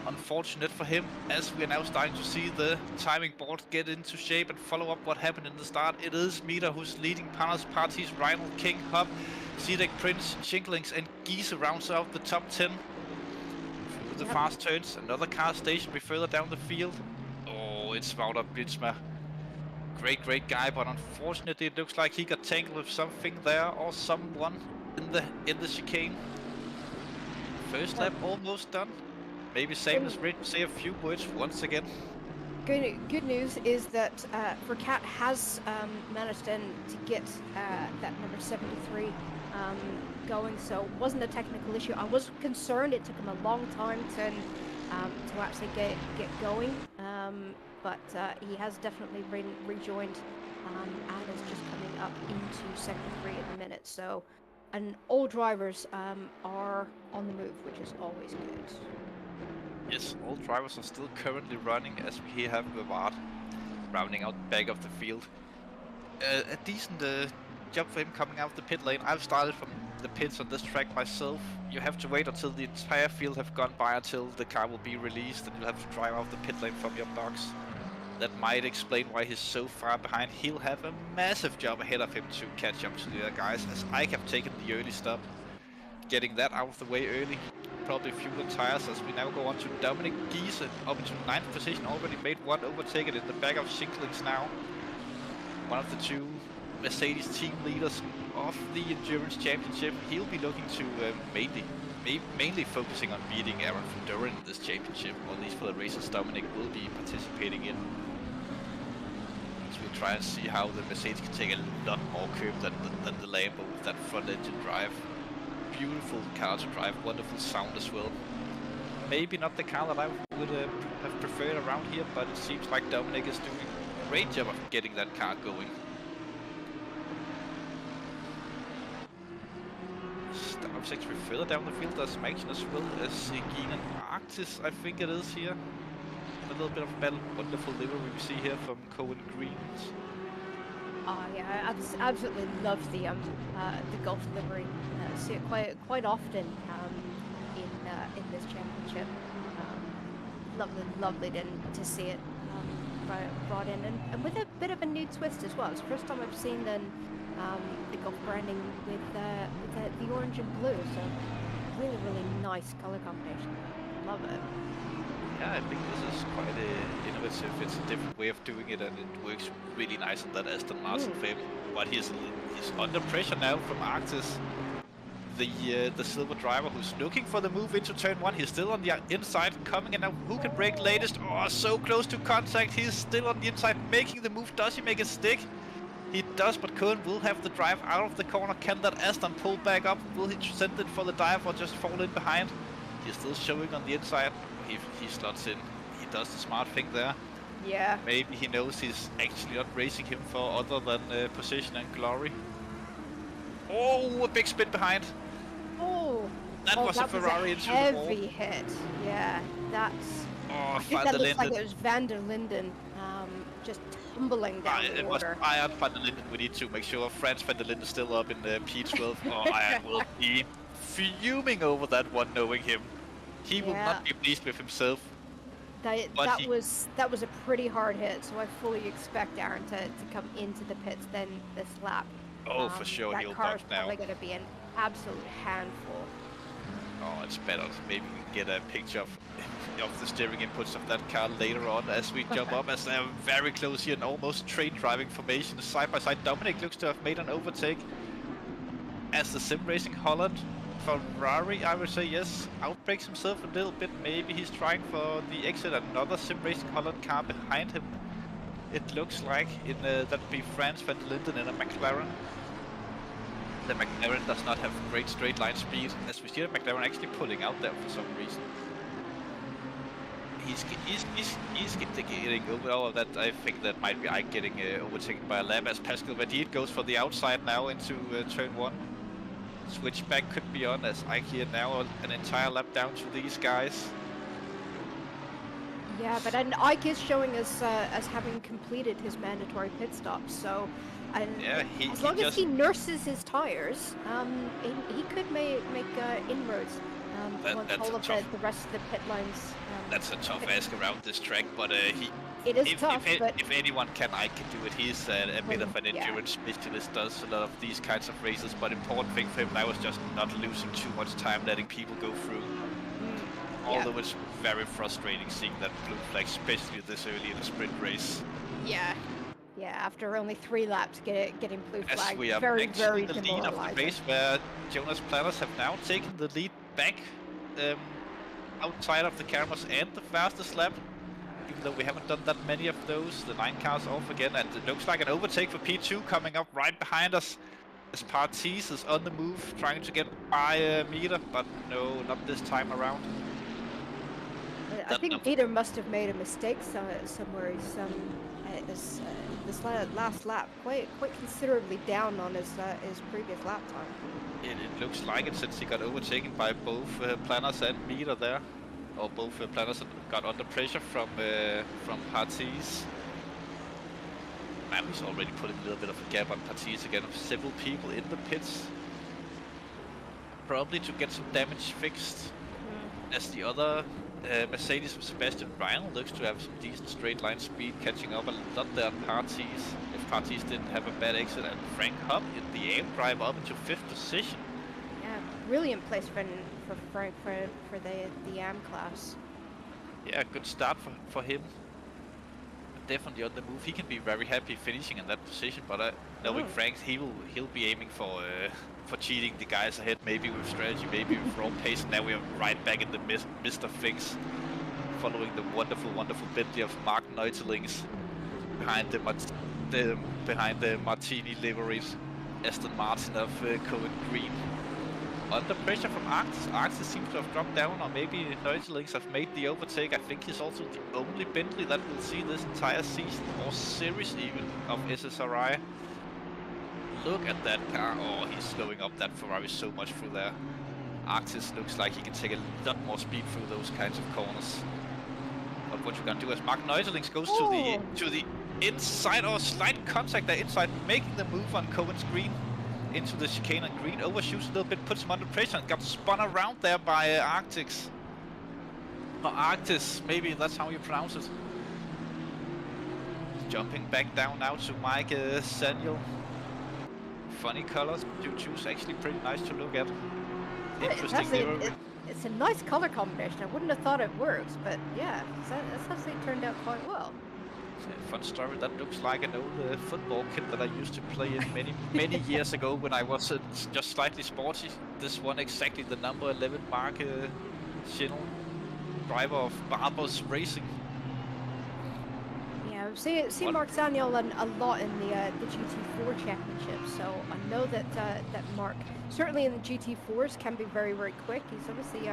Unfortunate for him, as we are now starting to see the timing board get into shape and follow up what happened in the start. It is Mita who's leading Parties, Reinhold, King, Hub, Zedek, Prince, Schinkelings and Giese rounds out the top 10. Through the fast turns, another car stationary further down the field. Oh, it's Wouter Bitsma. Great guy, but unfortunately it looks like he got tangled with something there or someone in the chicane. First lap almost done. Maybe same as Rich, say a few words once again. Good news is that Vercat has managed to get that number 73 going, so it wasn't a technical issue. I was concerned it took him a long time to actually get going, but he has definitely rejoined and is just coming up into sector 3 at the minute. So, and all drivers are on the move, which is always good. Yes, all drivers are still currently running as we have Vivard rounding out the back of the field. A decent job for him coming out of the pit lane. I've started from the pits on this track myself. You have to wait until the entire field have gone by until the car will be released, and you'll have to drive out the pit lane from your box. that might explain why he's so far behind. He'll have a massive job ahead of him to catch up to the other guys, as I have taken the early stop. Getting that out of the way early. Probably fuel and tires as we now go on to Dominic Giese up into 9th position. Already made one overtake in the back of Sinklings now. One of the two Mercedes team leaders of the Endurance Championship. He'll be looking to mainly focusing on beating Aaron van Doren in this championship, or at least for the races Dominic will be participating in. So we'll try and see how the Mercedes can take a lot more curb than the Lambo with that front engine drive. Beautiful car to drive, wonderful sound as well. Maybe not the car that I would have preferred around here, but it seems like Dominic is doing a great job of getting that car going. Start sector further down the field, there's some action as well as Gina Arctis, I think it is here. A little bit of metal, wonderful livery we see here from Cohen Greens. Oh yeah, I absolutely love the Gulf livery. See it quite often in this championship. Lovely to see it brought in, and with a bit of a new twist as well. It's the first time I've seen the Gulf branding with the orange and blue. So really nice color combination. Love it. Yeah, I think this is quite innovative. It's a different way of doing it, and it works really nice in that Aston Martin frame. But he's under pressure now from Arctis, the silver driver who's looking for the move into turn 1. He's still on the inside, coming in now. Who can break latest? Oh, so close to contact. He's still on the inside, making the move. Does he make it stick? He does, but Cohen will have the drive out of the corner. Can that Aston pull back up? Will he send it for the dive or just fall in behind? He's still showing on the inside. He slots in. He does the smart thing there. Yeah. Maybe he knows he's actually not racing him for other than position and glory. Oh, a big spin behind. Oh. That was a Ferrari into the wall. Heavy hit. Yeah, that's... Oh, I think that looks like it was Van der Linden just tumbling down the water. It was Iron Van der Linden. We need to make sure Frans Van der Linden is still up in the P12. Oh, Iron will be fuming over that one, knowing him. He will not be pleased with himself. That was a pretty hard hit, so I fully expect Aaron to come into the pits then this lap. Oh, for sure, he'll That car's now. probably going to be an absolute handful. Oh, it's better. Maybe we can get a picture of the steering inputs of that car later on as we jump up, as they're very close here and almost train driving formation side by side. Dominic looks to have made an overtake as the Sim Racing Holland Ferrari, I would say, yes, outbreaks himself a little bit. Maybe he's trying for the exit. Another Sim Racing Holland car behind him. It looks like that'd be Frans Van der Linden in a McLaren. The McLaren does not have great straight line speed, as we see the McLaren actually pulling out there for some reason. He's getting over all of that. I think that might be Ike getting overtaken by a lap, as Pascal Vadid goes for the outside now into turn 1. Switchback could be on, as Ike here now an entire lap down to these guys. Yeah, but Ike is showing us as having completed his mandatory pit stop, so as long as he nurses his tires, he could make inroads once all of the rest of the pit lines. That's a tough ask around this track, but it is tough. If anyone can, I can do it. He's a bit of an endurance specialist, does a lot of these kinds of races, but important thing for him now is just not losing too much time, letting people go through. Although it's very frustrating seeing that blue flag, especially this early in a sprint race. Yeah, after only 3 laps getting blue flag, as we are very in the lead of the race, where Jonas Planners have now taken the lead back outside of the cameras and the fastest lap. Even though we haven't done that many of those, the 9 cars off again, and it looks like an overtake for P2 coming up right behind us. As Partis is on the move, trying to get by a meter, but no, not this time around. I think Peter must have made a mistake somewhere. He's this last lap quite considerably down on his previous lap time. It looks like it, since he got overtaken by both Planners and Meter there, or both Planners got under pressure from Partis. Man, he's already putting a little bit of a gap on Partis again, of several people in the pits, probably to get some damage fixed. As the other Mercedes of Sebastian Reinl looks to have some decent straight line speed, catching up a lot there on Parties. If Parties didn't have a bad exit, and Frank Hub in the aim drive up into 5th position. Yeah, brilliant place for Frank for the AM class. Yeah, good start for him. Definitely on the move. He can be very happy finishing in that position, but knowing Frank, he'll be aiming for cheating the guys ahead, maybe with strategy, maybe with raw pace. Now we are right back in the midst of things, following the wonderful Bentley of Mark Neutelings behind the Martini liveries, Aston Martin of Cohen Green. Under pressure from Arctis. Arctis seems to have dropped down, or maybe Neutelings have made the overtake. I think he's also the only Bentley that will see this entire season, or series even, of SSRI. Look at that car. Oh, he's slowing up that Ferrari so much through there. Arctis looks like he can take a lot more speed through those kinds of corners. But what you can do as Mark Neutelings goes to the inside, or slight contact there inside, making the move on Cohen's Green. Into the chicane, and Green overshoots a little bit, puts him under pressure, and got spun around there by Arctis. Or Arctis, maybe that's how you pronounce it. Jumping back down now to Mike Saniel. Funny colors, you choose actually pretty nice to look at. Interesting. It's a nice color combination. I wouldn't have thought it works, but yeah, that's actually turned out quite well. Fun story, that looks like an old football kit that I used to play in many years ago when I was just slightly sporty. This one exactly the number 11 Mark Schinnel, driver of Watkins Racing. Yeah, I've seen Mark Saniel a lot in the GT4 championship, so I know that Mark, certainly in the GT4s, can be very, very quick. He's obviously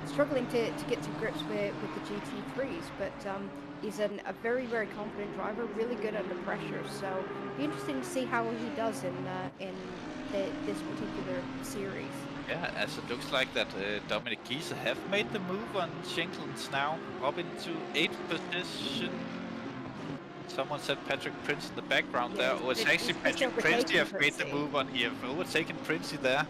struggling to get to grips with the GT3s, but he's a very, very confident driver, really good under pressure. So it'll be interesting to see how he does in this particular series. Yeah, as it looks like that Dominic Giese have made the move on Schenkels now, up into 8th position. Someone said Patrick Prince in the background there. Oh, it's actually Patrick Princey have made the move on. He have overtaken Princey there.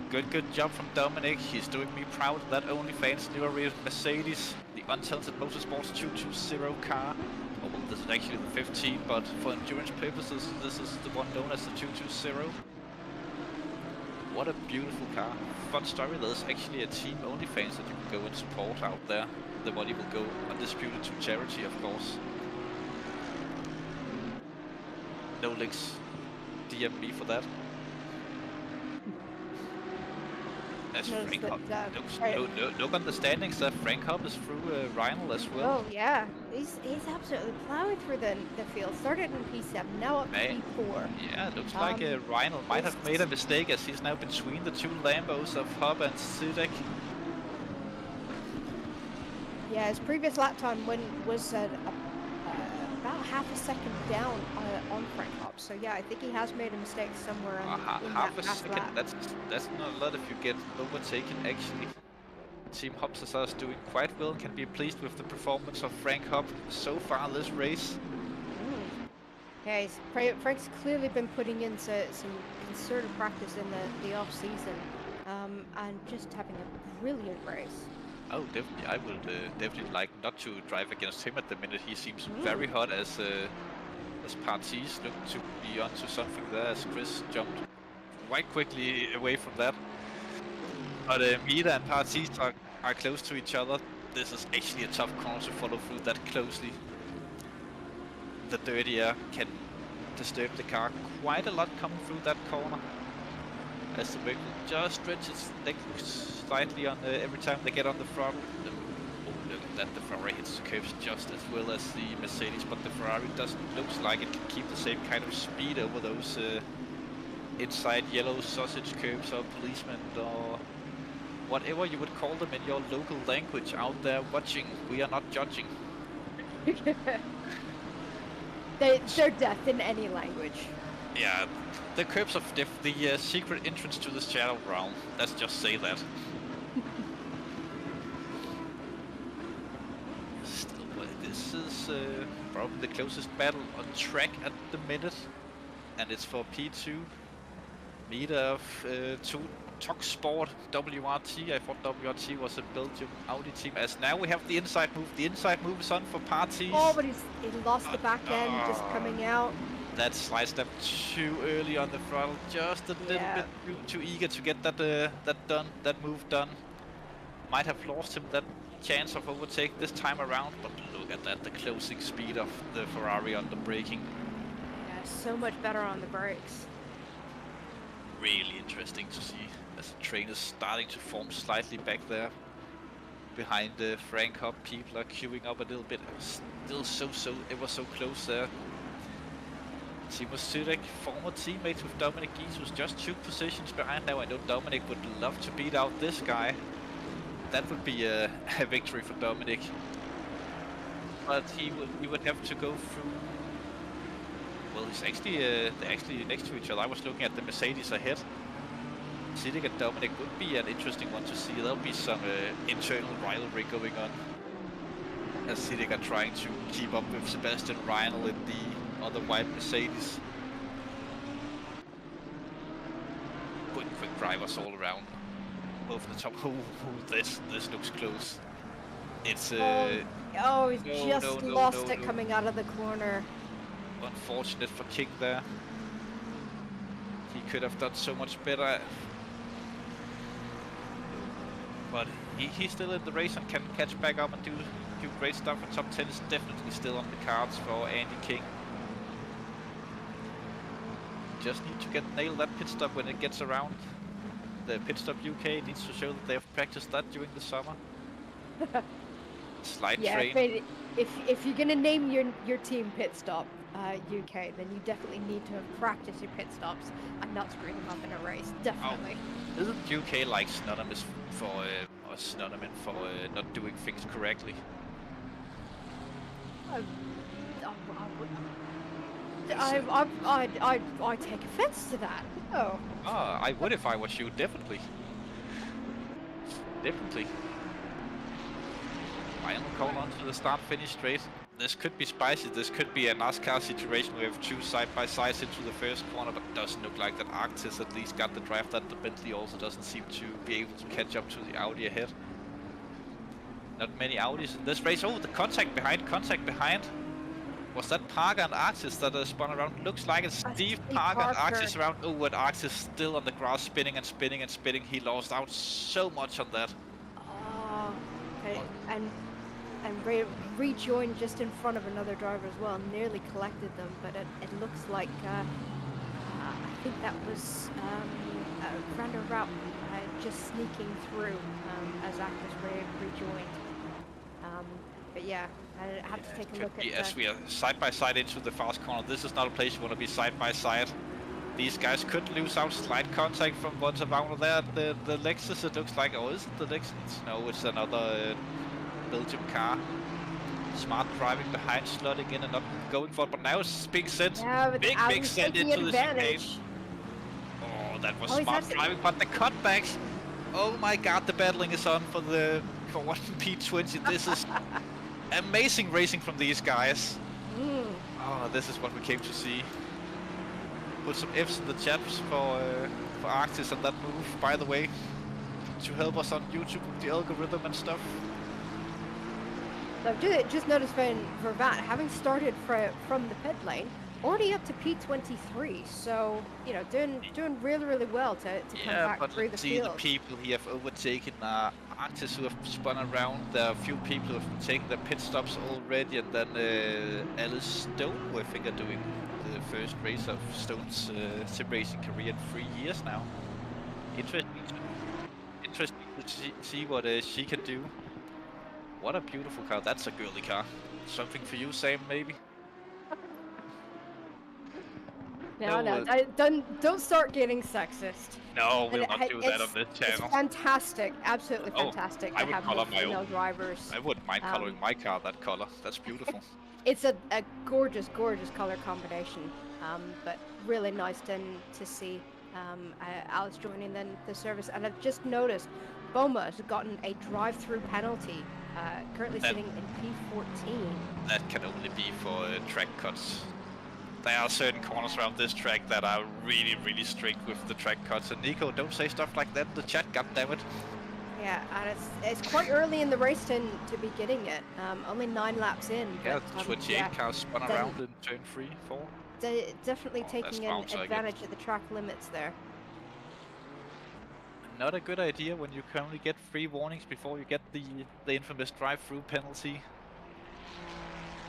Good job from Dominic. He's doing me proud. That OnlyFans livery Mercedes, the Untalented Motorsports 220 car. Oh, well, this is actually the 15, but for endurance purposes, this is the one known as the 220. What a beautiful car. Fun story, there's actually a team OnlyFans that you can go and support out there. The money will go undisputed to charity, of course. No links. DM me for that. As Frank Hub look on the standings that Frank Hub is through Reinl as well. Oh yeah, he's absolutely plowing through the field. Started in P7, now up to P4. Yeah, looks like Reinl might have made a mistake, as he's now between the two Lambos of Hub and Sidek. Yeah, his previous lap time was about half a second down on Frank Hub. So yeah, I think he has made a mistake somewhere in half that a second. lap. That's not a lot if you get overtaken. Actually, Team Hubsasar is doing quite well. Can be pleased with the performance of Frank Hub so far this race. Yeah, Frank's clearly been putting in some concerted practice in the off season, and just having a brilliant race. Oh, definitely. I would definitely like not to drive against him at the minute. He seems very hot as Parties look to be onto something there, as Chris jumped quite quickly away from that. But Mida and Parties are close to each other. This is actually a tough corner to follow through that closely. The dirty air can disturb the car quite a lot coming through that corner, as the vehicle just stretches leg slightly on every time they get on the front. Oh, look at that, the Ferrari hits the curves just as well as the Mercedes, but the Ferrari doesn't look like it can keep the same kind of speed over those inside yellow sausage curves or policemen or whatever you would call them in your local language out there watching. We are not judging. They're death in any language. Yeah, the curbs of death, the secret entrance to the shadow realm. Let's just say that. Still, this is probably the closest battle on track at the minute, and it's for P2. Meter of Sport WRT. I thought WRT was a Belgium Audi team. As now we have the inside move. The inside move is on for parties. Oh, but he lost the back end just coming out. That slide step too early on the throttle. Just a little bit too eager to get that move done. Might have lost him that chance of overtake this time around, but look at that, the closing speed of the Ferrari on the braking. Yeah, so much better on the brakes. Really interesting to see as the train is starting to form slightly back there. Behind the Frank Hub, people are queuing up a little bit. Still it was so close there. Timo Sudek, former teammate with Dominic Gies, was just 2 positions behind now. I know Dominic would love to beat out this guy. That would be a victory for Dominic. But he would have to go through. Well, he's actually they're actually next to each other. I was looking at the Mercedes ahead. Sudek and Dominic would be an interesting one to see. There'll be some internal rivalry going on, as Sudek are trying to keep up with Sebastian Reinl in the other white Mercedes. Quick drivers all around. Over the top. Oh, this looks close. It's he's just lost it coming out of the corner. Unfortunate for King there. He could have done so much better. But he's still in the race and can catch back up and do great stuff. And top 10 is definitely still on the cards for Andy King. Just need to nail that pit stop when it gets around. The Pit Stop UK needs to show that they have practiced that during the summer. Slide train. But if you're gonna name your team Pit Stop UK, then you definitely need to have practiced your pit stops and not screw them up in a race. Definitely. Oh, isn't UK like synonymous for not doing things correctly? I take offense to that. Oh. I would if I was you, definitely. Final call onto the start-finish straight. This could be spicy. This could be a NASCAR situation where we have 2 side-by-sides into the first corner, but it doesn't look like that Arctis at least got the drive. That the Bentley also doesn't seem to be able to catch up to the Audi ahead. Not many Audis in this race. Oh, the contact behind. Was that Parker and Arctis that spun around? Looks like it's Steve Parker and Arctis around. Oh, and Arctis still on the grass, spinning. He lost out so much on that. Oh, okay. And rejoined just in front of another driver as well. Nearly collected them, but it looks like I think that was Randall Rout just sneaking through as Arctis rejoined. But yeah. I have to take a look at as we are side by side into the fast corner. This is not a place you want to be side by side. These guys could lose out. Slight contact from what's around there. The Lexus, it looks like, is it the Lexus? No, it's another Belgium car. Smart driving behind, slotting in and not going for it. But now it's being sent, big send into the chicane. Oh, that was smart driving, but the cutbacks. Oh my God, the battling is on for one P20. This is amazing racing from these guys. Oh, this is what we came to see. Put some Fs in the chat for Arctis and that move, by the way, to help us on YouTube with the algorithm and stuff. I've just noticed for Vat, having started from the pit lane, already up to P23, so you know, doing really well to come back through the field. The people he have overtaken are Arctis who have spun around. There are a few people who have taken their pit stops already, and then Alice Stone, who I think are doing the first race of Stone's sim racing career in 3 years now. Interesting to see what she can do. What a beautiful car. That's a girly car. Something for you, Sam, maybe? No, don't start getting sexist. No, we'll not do that on this channel. It's fantastic, absolutely fantastic to have more female drivers. I wouldn't mind coloring my car that color. That's beautiful. It's a gorgeous color combination, but really nice to see Alice joining the service. And I've just noticed Boma has gotten a drive-through penalty, currently sitting in P14. That can only be for track cuts. there are certain corners around this track that are really, really strict with the track cuts. And Nico, don't say stuff like that in the chat, goddammit. Yeah, and it's quite early in the race to be getting it. Only 9 laps in. Yeah, but, 28 cars spun around in turn 3, 4. Definitely taking an advantage of the track limits there. Not a good idea when you can only get 3 warnings before you get the infamous drive-through penalty.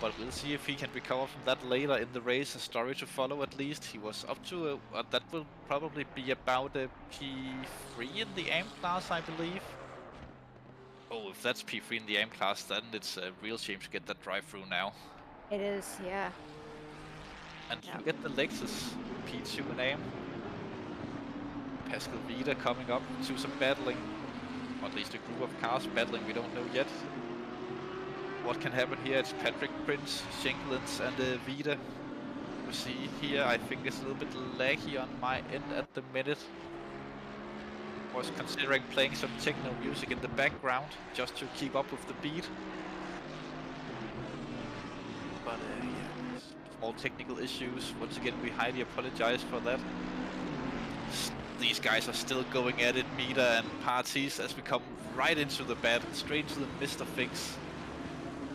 But we'll see if he can recover from that later in the race. A story to follow at least. He was up to that will probably be about a P3 in the AM class, I believe. Oh, if that's P3 in the AM class, then it's a real shame to get that drive-through now. It is, yeah. And you get the Lexus P2 in AM. Pascal Vida coming up to some battling. Or at least a group of cars battling, we don't know yet. What can happen here? It's Patrick Prince, Schenkelens and Vida. You see here, I think it's a little bit laggy on my end at the minute. Was considering playing some techno music in the background just to keep up with the beat. But yeah, small technical issues. Once again, we highly apologize for that. These guys are still going at it, Mida and Parties, as we come right into the battle, straight to the midst of things.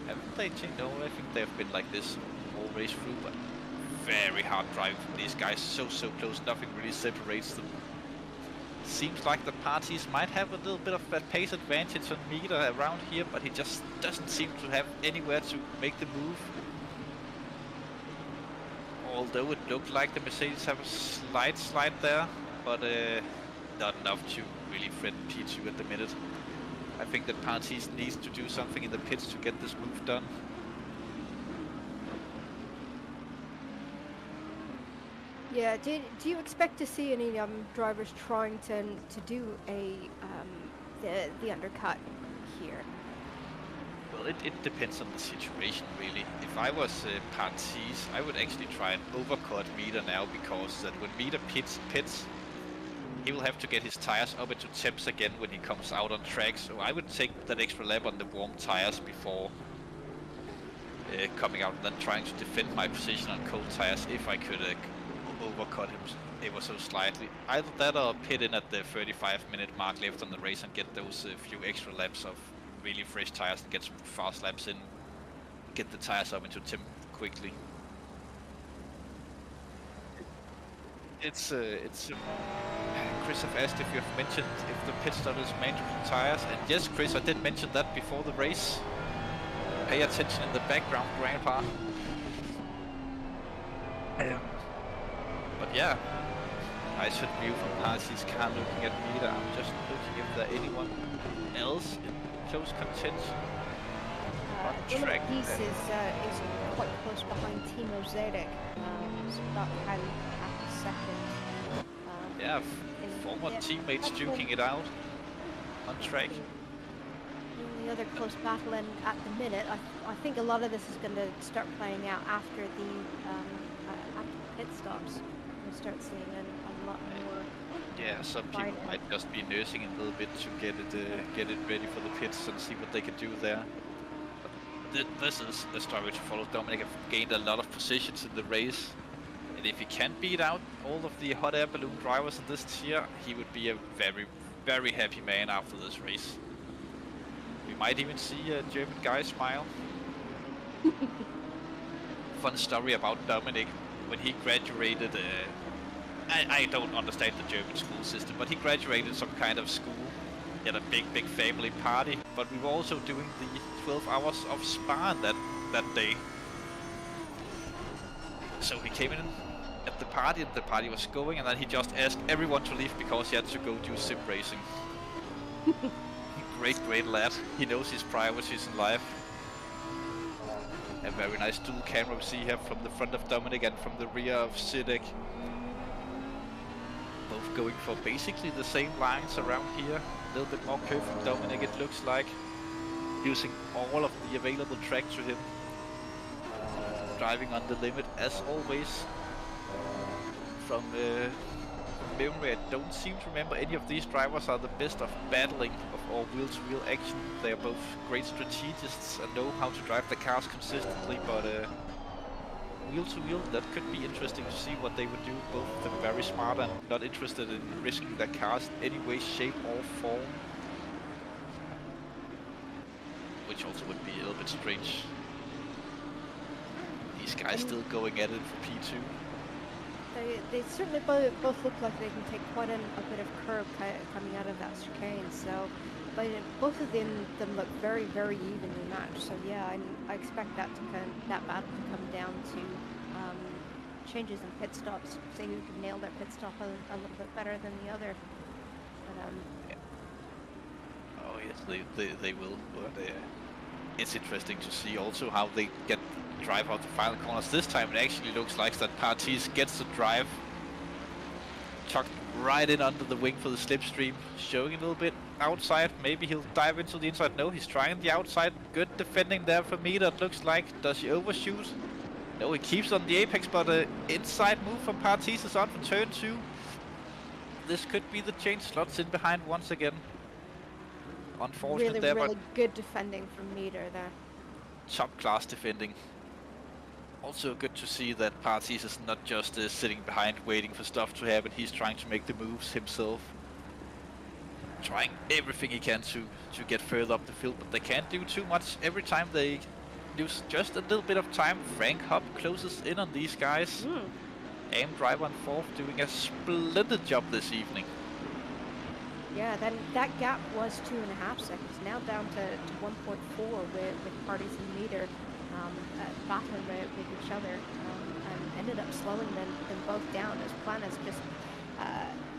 Haven't they changed? No, I think they've been like this all race through, but very hard driving from these guys, so close, nothing really separates them. Seems like the Parties might have a little bit of a pace advantage on Mida around here, but he just doesn't seem to have anywhere to make the move. Although it looked like the Mercedes have a slight slide there, but not enough to really threaten P2 at the minute. I think that Parties needs to do something in the pits to get this move done. Yeah, do you expect to see any drivers trying to do the undercut here? Well, it depends on the situation, really. If I was Parties, I would actually try and overcut Mida now, because that when Mida pits, he will have to get his tires up into temps again when he comes out on track. So I would take that extra lap on the warm tires before coming out and then trying to defend my position on cold tires if I could overcut him ever so slightly. Either that or pit in at the 35-minute mark left on the race and get those few extra laps of really fresh tires and get some fast laps in. Get the tires up into temp quickly. It's Chris have asked if you have mentioned if the pit stop is mandatory tires, and yes, Chris, I did mention that before the race. Pay attention in the background, Grandpa. But yeah, nice hit view from Party's car looking at Mida. I'm just looking if there anyone else in close contention on track. This is quite close behind Timo Zedek. It's about half a second. Yeah, former teammates duking it out on track. The other close battle, and at the minute, I think a lot of this is going to start playing out after the pit stops. We'll start seeing a lot more. Yeah, some people might just be nursing a little bit to get it ready for the pits and see what they can do there. But this is a story to follow. Dominic have gained a lot of positions in the race. And if he can beat out all of the hot air balloon drivers in this tier, he would be a very, very happy man after this race. We might even see a German guy smile. Fun story about Dominic. When he graduated, I don't understand the German school system, but he graduated some kind of school. He had a big family party, but we were also doing the 12 hours of Spa that day. So he came in at the party, and the party was going, and then he just asked everyone to leave because he had to go do sim racing. Great lad. He knows his priorities in life. A very nice dual camera we see here from the front of Dominic and from the rear of Sidek. Both going for basically the same lines around here. A little bit more curve from Dominic, it looks like. Using all of the available track to him. Driving on the limit as always. From memory, I don't seem to remember any of these drivers are the best of battling or wheel-to-wheel action. They are both great strategists and know how to drive the cars consistently, but wheel to wheel. That could be interesting to see what they would do. Both of them very smart and not interested in risking their cars in any way, shape or form. Which also would be a little bit strange. These guys still going at it for P2. They certainly both look like they can take quite a bit of curb coming out of that chicane. So, but both of them look very, very evenly matched. So yeah, I expect that battle to come down to changes in pit stops. See who can nail their pit stop a little bit better than the other. But yeah. Oh yes, they will. But it's interesting to see also how they get drive out the final corners. This time it actually looks like that Partis gets the drive tucked right in under the wing for the slipstream, showing a little bit outside. Maybe he'll dive into the inside. No, he's trying the outside. Good defending there for me, that looks like. Does he overshoot? No, he keeps on the apex, but inside move from Partis is on for turn 2. This could be the change. Slots in behind once again. Unfortunate really, there, really but good defending from Meter there. Top class defending. Also good to see that Partis is not just sitting behind waiting for stuff to happen. He's trying to make the moves himself. Trying everything he can to get further up the field, but they can't do too much. Every time they lose just a little bit of time, Frank Hub closes in on these guys. AM driver on 4th doing a splendid job this evening. Yeah, then that gap was 2.5 seconds. Now down to 1.4 with Partis and Meter battling with each other, and ended up slowing them both down as Planas just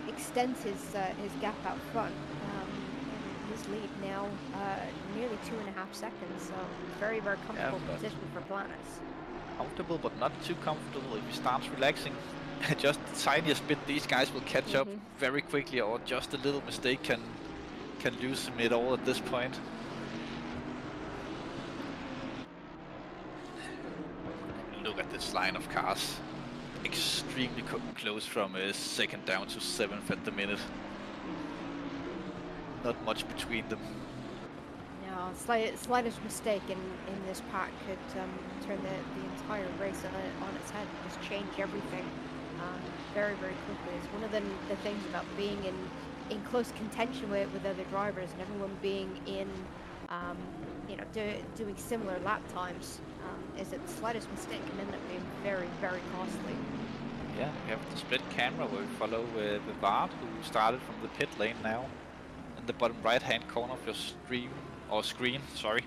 extends his gap out front. His lead now nearly 2.5 seconds, so very, very comfortable position for Planas. Comfortable, but not too comfortable. If he starts relaxing just the tiniest bit, these guys will catch up very quickly, or just a little mistake can lose him it all at this point. Look at this line of cars. Extremely close from 2nd down to 7th at the minute. Not much between them. No, slightest mistake in this pack could turn the entire race on its head and just change everything very, very quickly. It's one of the things about being in close contention with other drivers and everyone being in, doing similar lap times, is that the slightest mistake can end up being very, very costly. Yeah, we have the split camera where we follow Vivard, who started from the pit lane now, in the bottom right-hand corner of your screen. Sorry.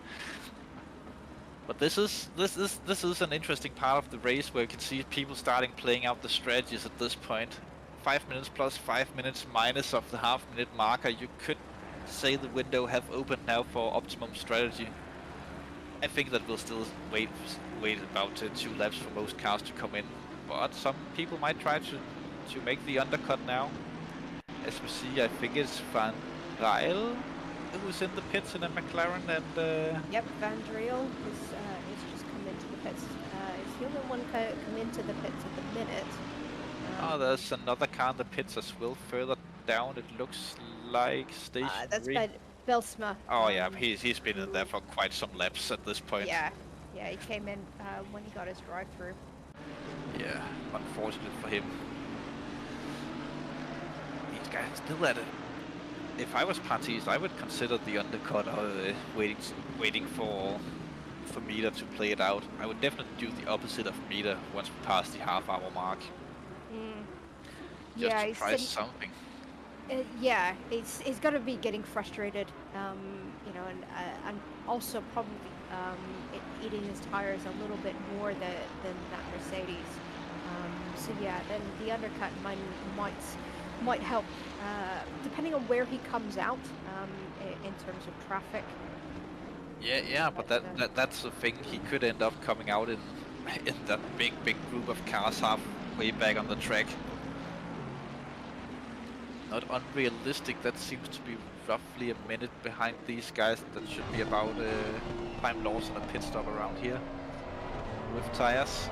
But this is an interesting part of the race where you can see people starting playing out the strategies at this point. 5 minutes plus 5 minutes minus of the half-minute marker. You could say the window have opened now for optimum strategy. I think that we'll still wait about 2 laps for most cars to come in, but some people might try to make the undercut now. As we see, I think it's Van Ryle who's in the pits in a McLaren, and yep, Van Driel is just come into the pits. Is the only one come into the pits at the minute. Oh, there's another car in the pits as well. Further down, it looks like station 3. That's Belsma. Oh yeah, he's been in there for quite some laps at this point. Yeah, he came in when he got his drive-through. Yeah, unfortunate for him. These guys still at it. If I was Partis, I would consider the undercut waiting for Meter to play it out. I would definitely do the opposite of Meter once we pass the half-hour mark. Just to try something. Yeah, he's got to be getting frustrated, and also probably eating his tires a little bit more than that Mercedes. So yeah, then the undercut might help, depending on where he comes out in terms of traffic. Yeah, but that's the thing. He could end up coming out in that big group of cars halfway back on the track. Not unrealistic. That seems to be roughly a minute behind these guys. That should be about time loss on a pit stop around here with tires.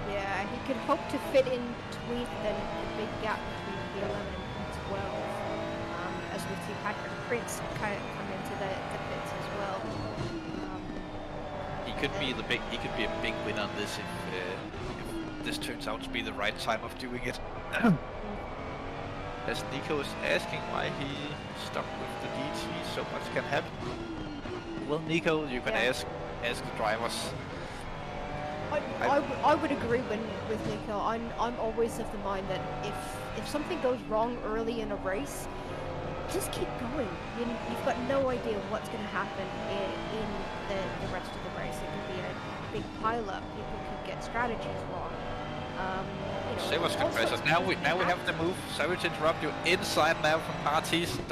Yeah, he could hope to fit in between the big gap between P11 and P12, as we see Patrick Prince come into the pits as well. He could be a big win on this if this turns out to be the right time of doing it. As Nico is asking why he stopped with the DT, so much can happen. Well, Nico, you can ask the drivers. I would agree with Nico. I'm always of the mind that if something goes wrong early in a race, just keep going. You've got no idea what's going to happen in the rest of the race. It could be a big pile-up. People could get strategies wrong. Silver's compressor. Now we have the move. Sorry to interrupt you. Inside now from Parties. He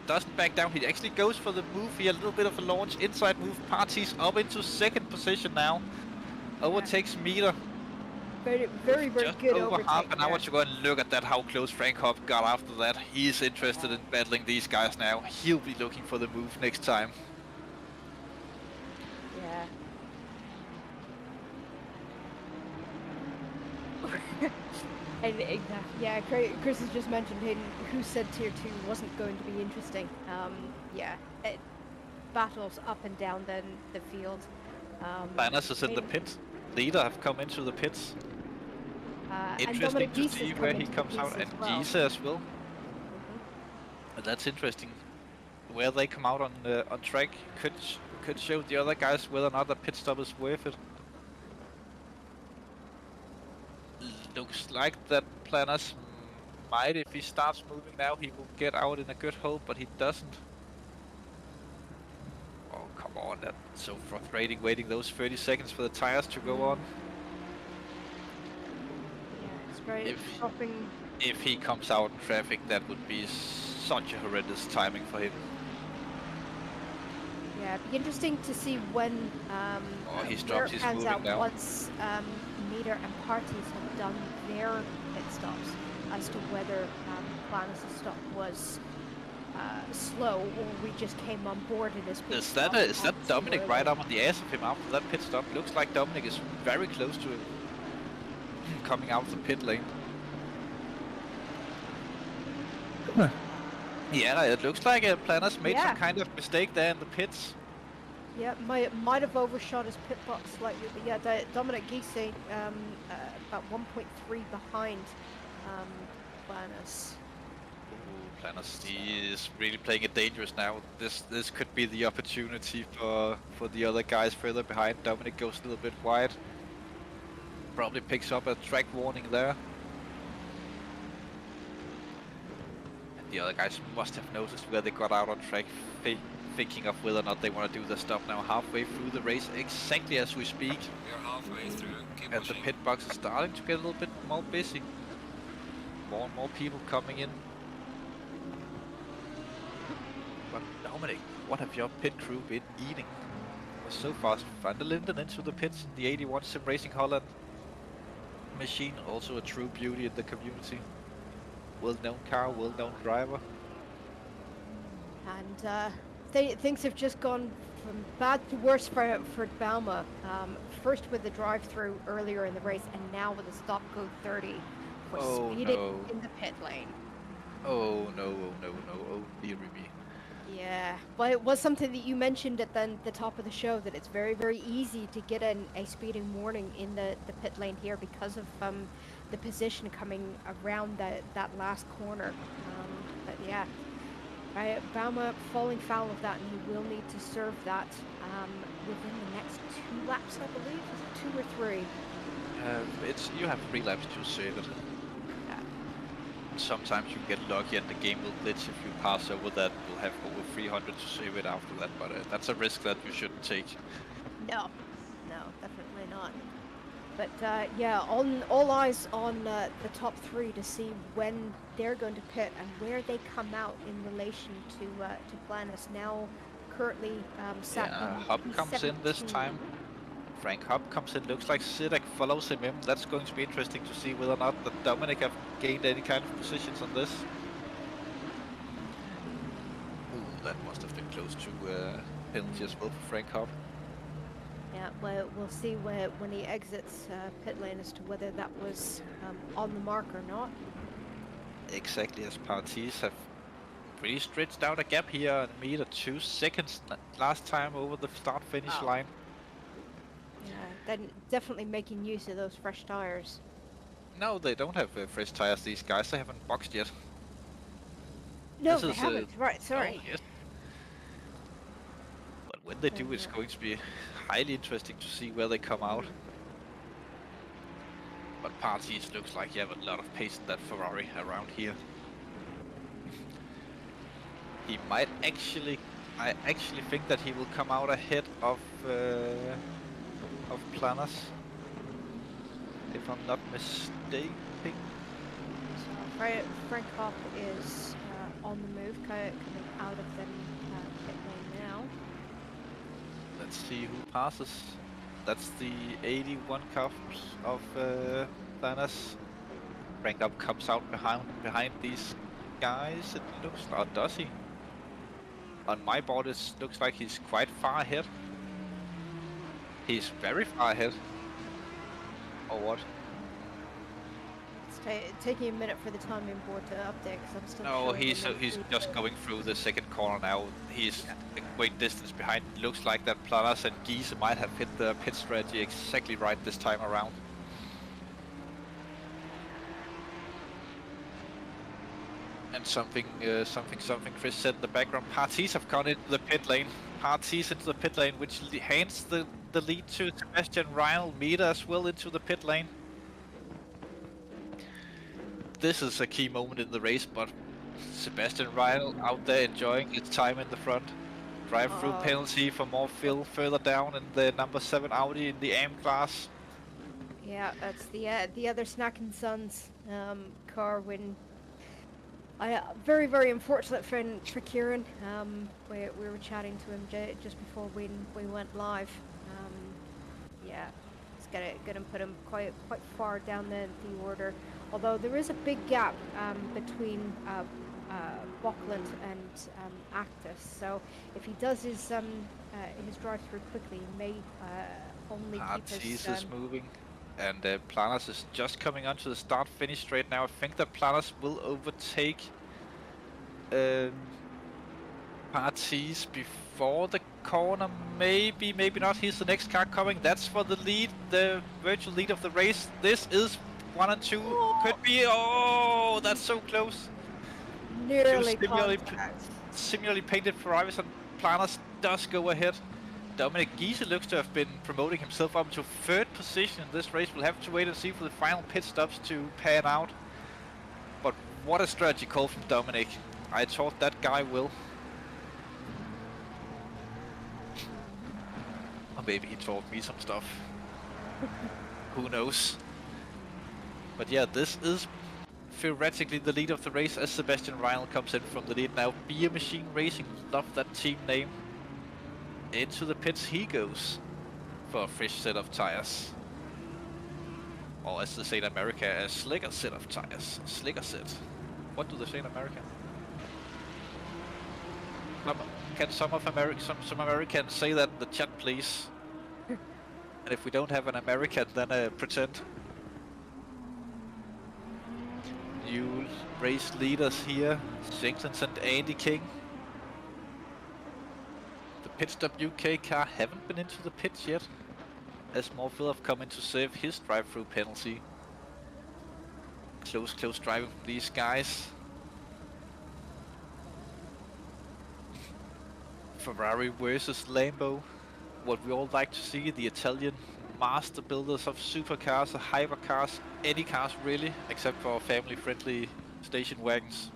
doesn't back down. He actually goes for the move here. A little bit of a launch. Inside move. Parties up into second position now. Overtakes Meter. Very just good over overtake half an hour there. to go, and look at that, how close Frank Hopp got after that. He's interested in battling these guys now. He'll be looking for the move next time. Yeah. And Chris has just mentioned who said Tier 2 wasn't going to be interesting. Battles up and down the field. Banners is in the pit. Leader have come into the pits. Interesting to see where he comes out, and Giza as well. That's interesting. Where they come out on track could show the other guys whether or not the pit stop is worth it. Looks like that Planners might, if he starts moving now, he will get out in a good hole, but he doesn't. Oh, come on, that's so frustrating, waiting those 30 seconds for the tires to go on. Yeah, it's very dropping. If he comes out in traffic, that would be such a horrendous timing for him. Yeah, it'd be interesting to see when he's dropped his moving out now. Once Meter and Parties have done their pit stops, as to whether Planus' stop was slow, or we just came on board in his pit stop. Is that Dominic right up on the ass of him after that pit stop? Looks like Dominic is very close to him coming out of the pit lane. Yeah, it looks like Planners made some kind of mistake there in the pits. Yeah, might have overshot his pit box slightly, but yeah, Dominic Giese about 1.3 behind Planners. Planners, he is really playing it dangerous now. This could be the opportunity for the other guys further behind. Dominic goes a little bit wide. Probably picks up a track warning there. The other guys must have noticed where they got out on track, thinking of whether or not they want to do the stop now halfway through the race, exactly as we speak. We're halfway through. And the pit box is starting to get a little bit more busy. More and more people coming in. But Dominic, what have your pit crew been eating? So fast. Van der Linden into the pits in the 81 Sim Racing Holland machine, also a true beauty in the community. Well-known car, well-known driver. And things have just gone from bad to worse for Bauma. First with the drive-through earlier in the race, and now with a stop go 30 for speeding in the pit lane. Oh no, oh dear me. Yeah, well, it was something that you mentioned at the top of the show, that it's very easy to get a speeding warning in the pit lane here because of the position coming around that last corner. But yeah, Bauma falling foul of that, and he will need to serve that within the next 2 laps, I believe. Is it 2 or 3? You have 3 laps to save it. Yeah. Sometimes you get lucky and the game will glitch. If you pass over that, you'll have over 300 to save it after that, but that's a risk that you shouldn't take. No, definitely not. But yeah, all eyes on the top 3 to see when they're going to pit and where they come out in relation to Planus. Now currently sat in Hopp comes in this time. Frank Hopp comes in. Looks like Sidek follows him in. That's going to be interesting to see whether or not that Dominic have gained any kind of positions on this. Ooh, that must have been close to penalty as well for Frank Hopp. Yeah, well, we'll see when he exits pit lane as to whether that was on the mark or not. Exactly, as Parties have really stretched out a gap here and made 2 seconds last time over the start-finish line. Yeah, then definitely making use of those fresh tires. No, they don't have fresh tires, these guys. They haven't boxed yet. No, This they is haven't. Right, sorry. Oh, yes. But when they do, it's Yeah. going to be highly interesting to see where they come out. But Parties looks like you have a lot of pace in that Ferrari around here. He might actually... I actually think that he will come out ahead of Planas, if I'm not mistaken. So Frank Hoff is on the move, coming out of the pit lane now. Let's see who passes. That's the 81 cups of Planas. Frank up comes out behind these guys. It looks, or does he? On my board, it looks like he's quite far ahead. He's very far ahead. Or what? It's taking a minute for the timing board to update because I'm still. No, he's just going through the second corner now. He's a great distance behind. Looks like that Planas and Giese might have hit the pit strategy exactly right this time around. And something Chris said in the background. Parties have gone into the pit lane. Parties into the pit lane, which hands the lead to Sebastian Reinl. Mita as well into the pit lane. This is a key moment in the race, but Sebastian Reinl out there enjoying his time in the front. Drive-through penalty for more fill further down in the number 7 Audi in the AM class. Yeah, that's the other Snack and Sons car win. Very, very unfortunate for Kieran. We were chatting to him just before we went live. Yeah, it's gonna put him quite far down the order. Although there is a big gap between Buckland and Actus, so if he does his drive-through quickly, he may only keep his. Is moving. And Planas is just coming onto the start-finish straight now. I think that Planas will overtake Parties before the corner. Maybe not. He's the next car coming. That's for the lead, the virtual lead of the race. This is 1 and 2. Could be. Oh, that's so close. Nearly similarly painted Ferraris, and Planas does go ahead. Dominic Giese looks to have been promoting himself up to 3rd position in this race. We'll have to wait and see for the final pit stops to pan out. But what a strategy call from Dominic. I thought that guy will. Or maybe he taught me some stuff. Who knows? But yeah, this is theoretically the lead of the race as Sebastian Reinl comes in from the lead now. Beer Machine Racing, love that team name. Into the pits he goes for a fresh set of tires. Or as they say in America, a slicker set of tires. Slicker set. What do they say in America? Can some Americans say that in the chat, please? And if we don't have an American, then pretend. New race leaders here, Jenkins and Andy King. Pit Stop UK car haven't been into the pits yet, as Morfield have come in to save his drive-through penalty. Close driving from these guys. Ferrari versus Lambo. What we all like to see, the Italian master builders of supercars, hypercars, any cars really, except for family-friendly station wagons.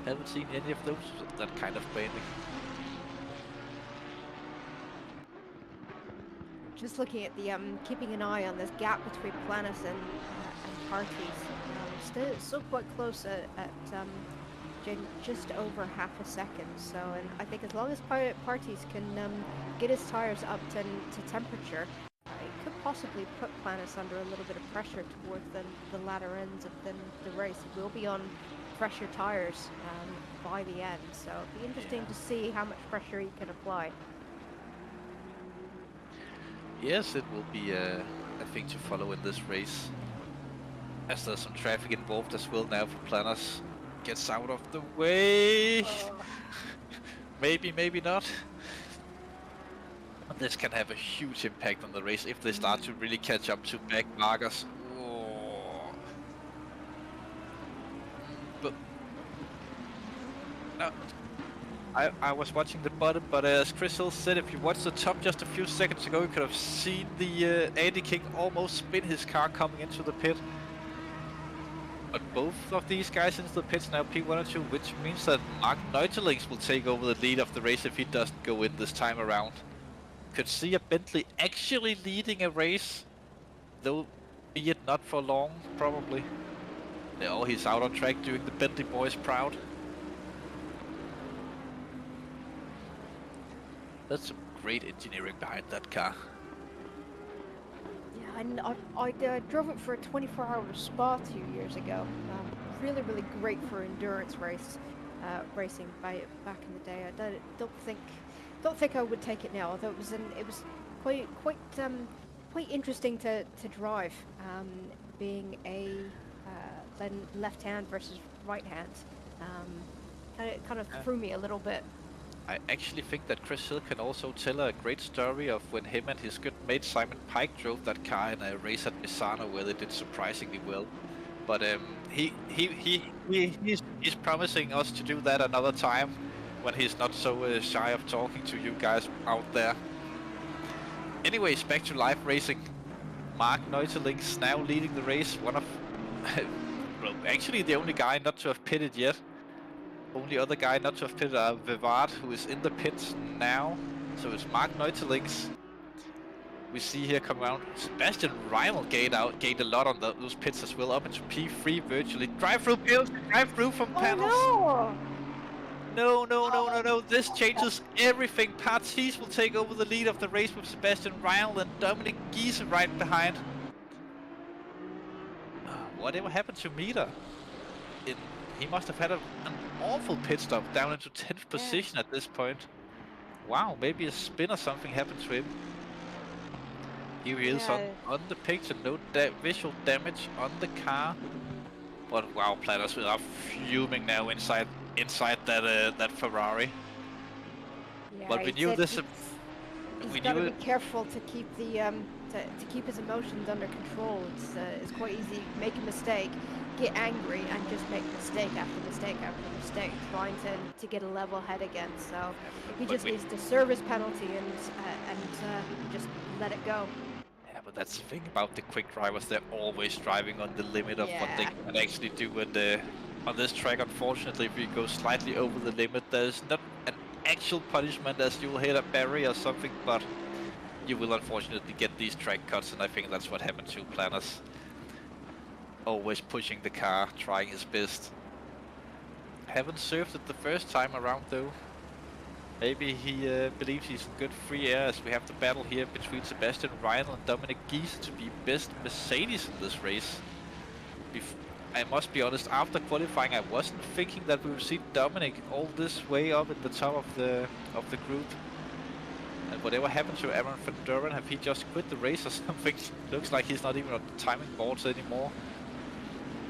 Haven't seen any of those, that kind of branding. Just looking at the keeping an eye on this gap between Planas and Parties. Still quite close at just over half a second. So, and I think as long as Parties can get his tires up to temperature, it could possibly put Planas under a little bit of pressure towards the latter ends of the race. It will be on fresher tires by the end, so it'll be interesting to see how much pressure he can apply. Yes, it will be a thing to follow in this race. As there's some traffic involved as well now for Planas. Gets out of the way. Maybe not. This can have a huge impact on the race if they start to really catch up to back markers. Oh. But no, I was watching the bottom, but as Chris Hill said, if you watched the top just a few seconds ago, you could have seen the Andy King almost spin his car coming into the pit. But both of these guys into the pits now, P1 and 2, which means that Mark Neutelings will take over the lead of the race if he doesn't go in this time around. Could see a Bentley actually leading a race, though be it not for long, probably. No, he's out on track doing the Bentley boys proud. That's some great engineering behind that car. Yeah, and I drove it for a 24-hour Spa 2 years ago. Really, really great for endurance racing back in the day. I don't think I would take it now. Although it was quite interesting to drive, being a left hand versus right hand. Kind of threw me a little bit. I actually think that Chris Hill can also tell a great story of when him and his good mate Simon Pike drove that car in a race at Misano where they did surprisingly well. But he's promising us to do that another time when he's not so shy of talking to you guys out there. Anyways, back to live racing. Mark Neutelings now leading the race. One of, well, actually the only guy not to have pitted yet. Only other guy not to have pitted Vivard, who is in the pits now. So it's Mark Neutelings. We see here come around. Sebastian Reinl gained a lot on those pits as well, up into P3 virtually. Drive through Bills, drive through from panels. No. This changes everything. Partis will take over the lead of the race with Sebastian Reinl and Dominic Giese right behind. Whatever happened to Meter? He must have had an awful pit stop down into 10th position at this point. Wow, maybe a spin or something happened to him. Here he is on the picture, no visual damage on the car. But wow, Platters are fuming now inside that Ferrari. Yeah, but we knew this. He's got to be careful to keep the to keep his emotions under control. It's quite easy to make a mistake, get angry, and just make mistake after mistake after mistake, trying to get a level head again. So he just needs to serve his penalty and just let it go. Yeah, but that's the thing about the quick drivers; they're always driving on the limit of what they can actually do. And on this track, unfortunately, if you go slightly over the limit, there's not an actual punishment as you will hit a barrier or something, but you will unfortunately get these track cuts, and I think that's what happened to Planners. Always pushing the car, trying his best. Haven't served it the first time around though. Maybe he believes he's in good free air as we have the battle here between Sebastian Reinl and Dominic Giese to be best Mercedes in this race. I must be honest, after qualifying I wasn't thinking that we would see Dominic all this way up at the top of the group. And whatever happened to Aaron van Duren, have he just quit the race or something? Looks like he's not even on the timing boards anymore.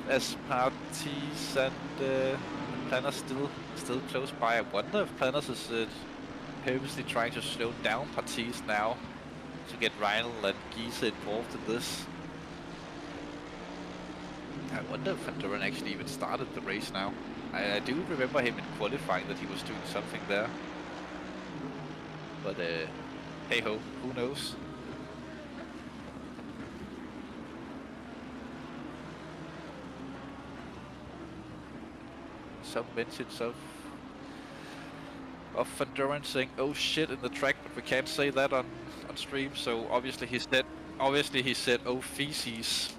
As Partis and Planners still close by. I wonder if Planners is purposely trying to slow down Partis now to get Reinl and Giese involved in this. I wonder if Van Duren actually even started the race now. I do remember him in qualifying that he was doing something there. But hey ho, who knows? Some mentions of Van Duren saying "oh shit" in the track, but we can't say that on stream. So obviously he said "oh feces."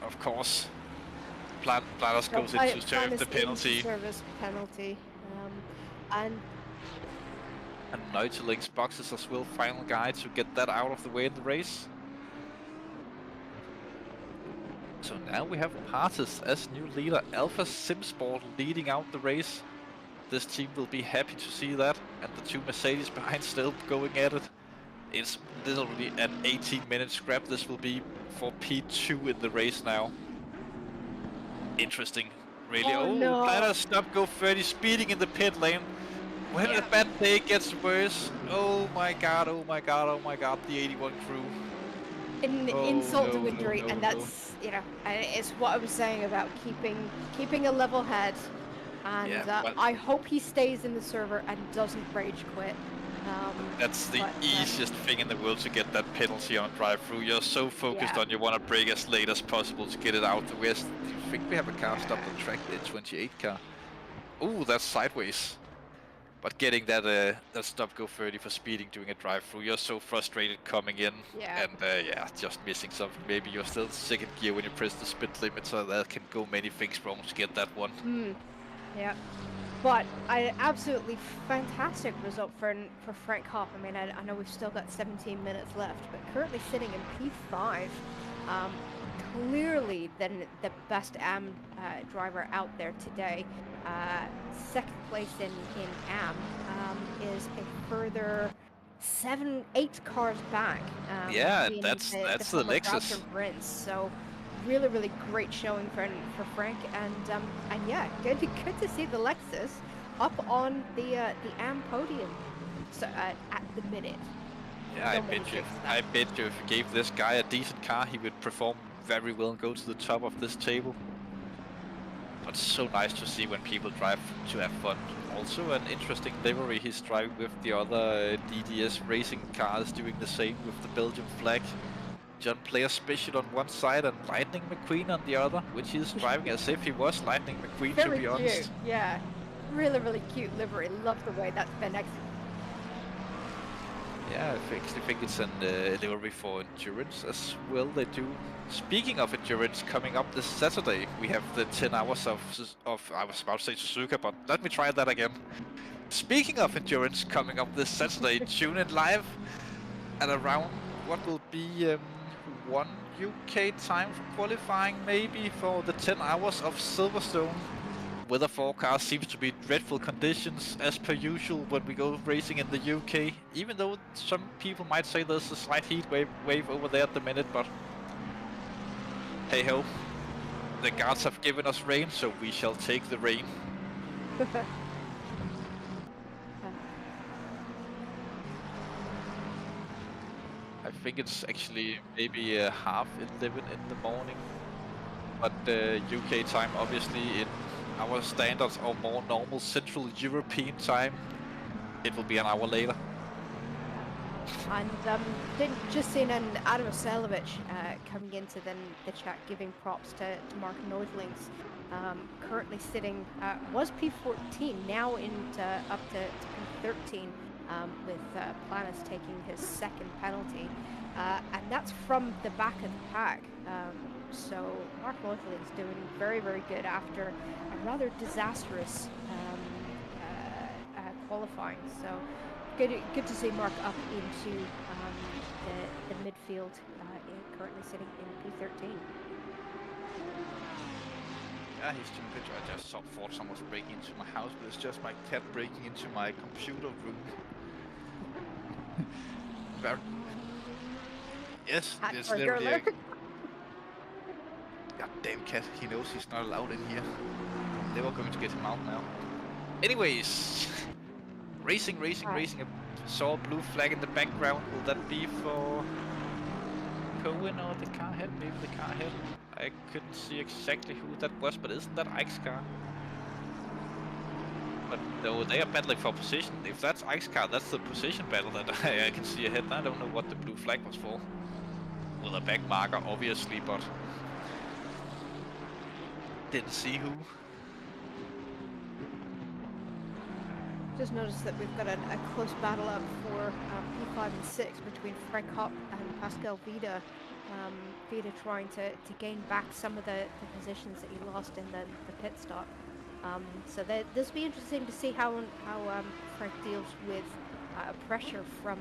Of course, Planners goes in to serve the penalty. And Neutelings boxes as well, final guy to get that out of the way in the race. So now we have Partis as new leader, Alpha Simsport leading out the race. This team will be happy to see that, and the two Mercedes behind still going at it. It's literally an 18-minute scrap this will be for P2 in the race now. Interesting, really. Oh no. Planners stop, go 30, speeding in the pit lane. When the bad day gets worse, oh my god, oh my god, oh my god, the 81 crew. Insult to injury, and that's it's what I was saying about keeping a level head, and I hope he stays in the server and doesn't rage quit. That's the easiest thing in the world to get that penalty on drive-through. You're so focused on you want to brake as late as possible to get it out. Do you think we have a car stopped on track, the 28 car? Ooh, that's sideways. But getting that that stop go 30 for speeding doing a drive-through, you're so frustrated coming in, and just missing something. Maybe you're still second gear when you press the speed limiter. That can go many things wrong to get that one. Yeah, but absolutely fantastic result for Frank Hoff. I mean, I know we've still got 17 minutes left, but currently sitting in P5. Clearly the best AM driver out there today. Second place in AM is a further 7-8 cars back. That's the Lexus. So really great showing for Frank, and yeah, good to see the Lexus up on the AM podium. So at the minute. Yeah, I bet you if you gave this guy a decent car, he would perform very well and go to the top of this table. But it's so nice to see when people drive to have fun. Also an interesting livery he's driving with the other DDS racing cars, doing the same with the Belgian flag. John Player Special on one side and Lightning McQueen on the other, which he's driving as if he was Lightning McQueen, to be honest. Cute. Yeah, really cute livery. Love the way that's been executed. Yeah, I actually think it's an livery for endurance as well. They do. Speaking of endurance, coming up this Saturday, we have the 10 hours of I was about to say Suzuka, but let me try that again. Speaking of endurance, coming up this Saturday, tune in live at around what will be 1 UK time for qualifying, maybe, for the 10 hours of Silverstone. Weather forecast seems to be dreadful conditions as per usual when we go racing in the UK, even though some people might say there's a slight heat wave over there at the minute, but hey ho, the gods have given us rain, so we shall take the rain. I think it's actually maybe 11:30 in the morning, but UK time obviously in our standards or more normal Central European time, it will be an hour later. And just seen an Adam Osalovic coming into the chat, giving props to Mark Neuthlings. Currently sitting, was P14, now up to P13, with Planis taking his second penalty. And that's from the back of the pack. So Mark Neuthlings doing very good after a rather disastrous qualifying. So good to see Mark up into the midfield, currently sitting in P13. Yeah, he's doing good. I just thought someone was breaking into my house, but it's just my cat breaking into my computer room. Yes, it's literally a goddamn cat. He knows he's not allowed in here. They were going to get him out now. Anyways, racing. I saw a blue flag in the background. Will that be for Cohen or the car ahead? Maybe the car ahead. I couldn't see exactly who that was, but isn't that Ike's car? But no, they are battling for position. If that's Ike's car, that's the position battle that I can see ahead. I don't know what the blue flag was for. With a back marker, obviously, but didn't see who. Just noticed that we've got a close battle up for P5 and 6 between Frank Hopp and Pascal Vida. Vida trying to gain back some of the positions that he lost in the pit stop. So this will be interesting to see how Frank deals with pressure from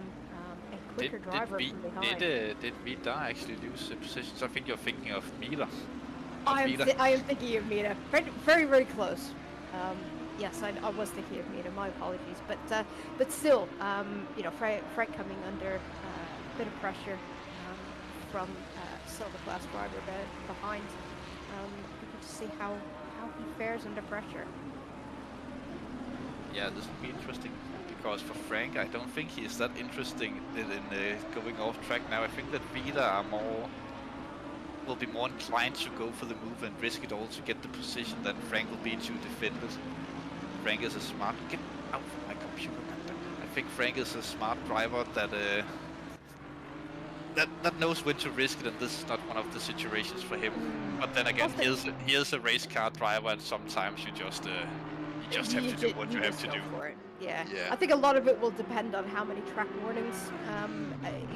a quicker driver from behind. Did Vida actually lose the positions? I think you're thinking of Miller. I am thinking of Miller. Very close. Yes, I was thinking of Miller. My apologies, but still, Frank coming under a bit of pressure from Silver Class driver behind. Good to see how he fares under pressure. Yeah, this will be interesting because for Frank, I don't think he is that interested in going off track now. I think that Vida will be more inclined to go for the move and risk it all to get the position than Frank will be to defend it. Frank is a smart. Get out from my computer. I think Frank is a smart driver that knows when to risk it, and this is not one of the situations for him. But then again, he is a race car driver, and sometimes you just have to do what you have to do. For it. Yeah. I think a lot of it will depend on how many track warnings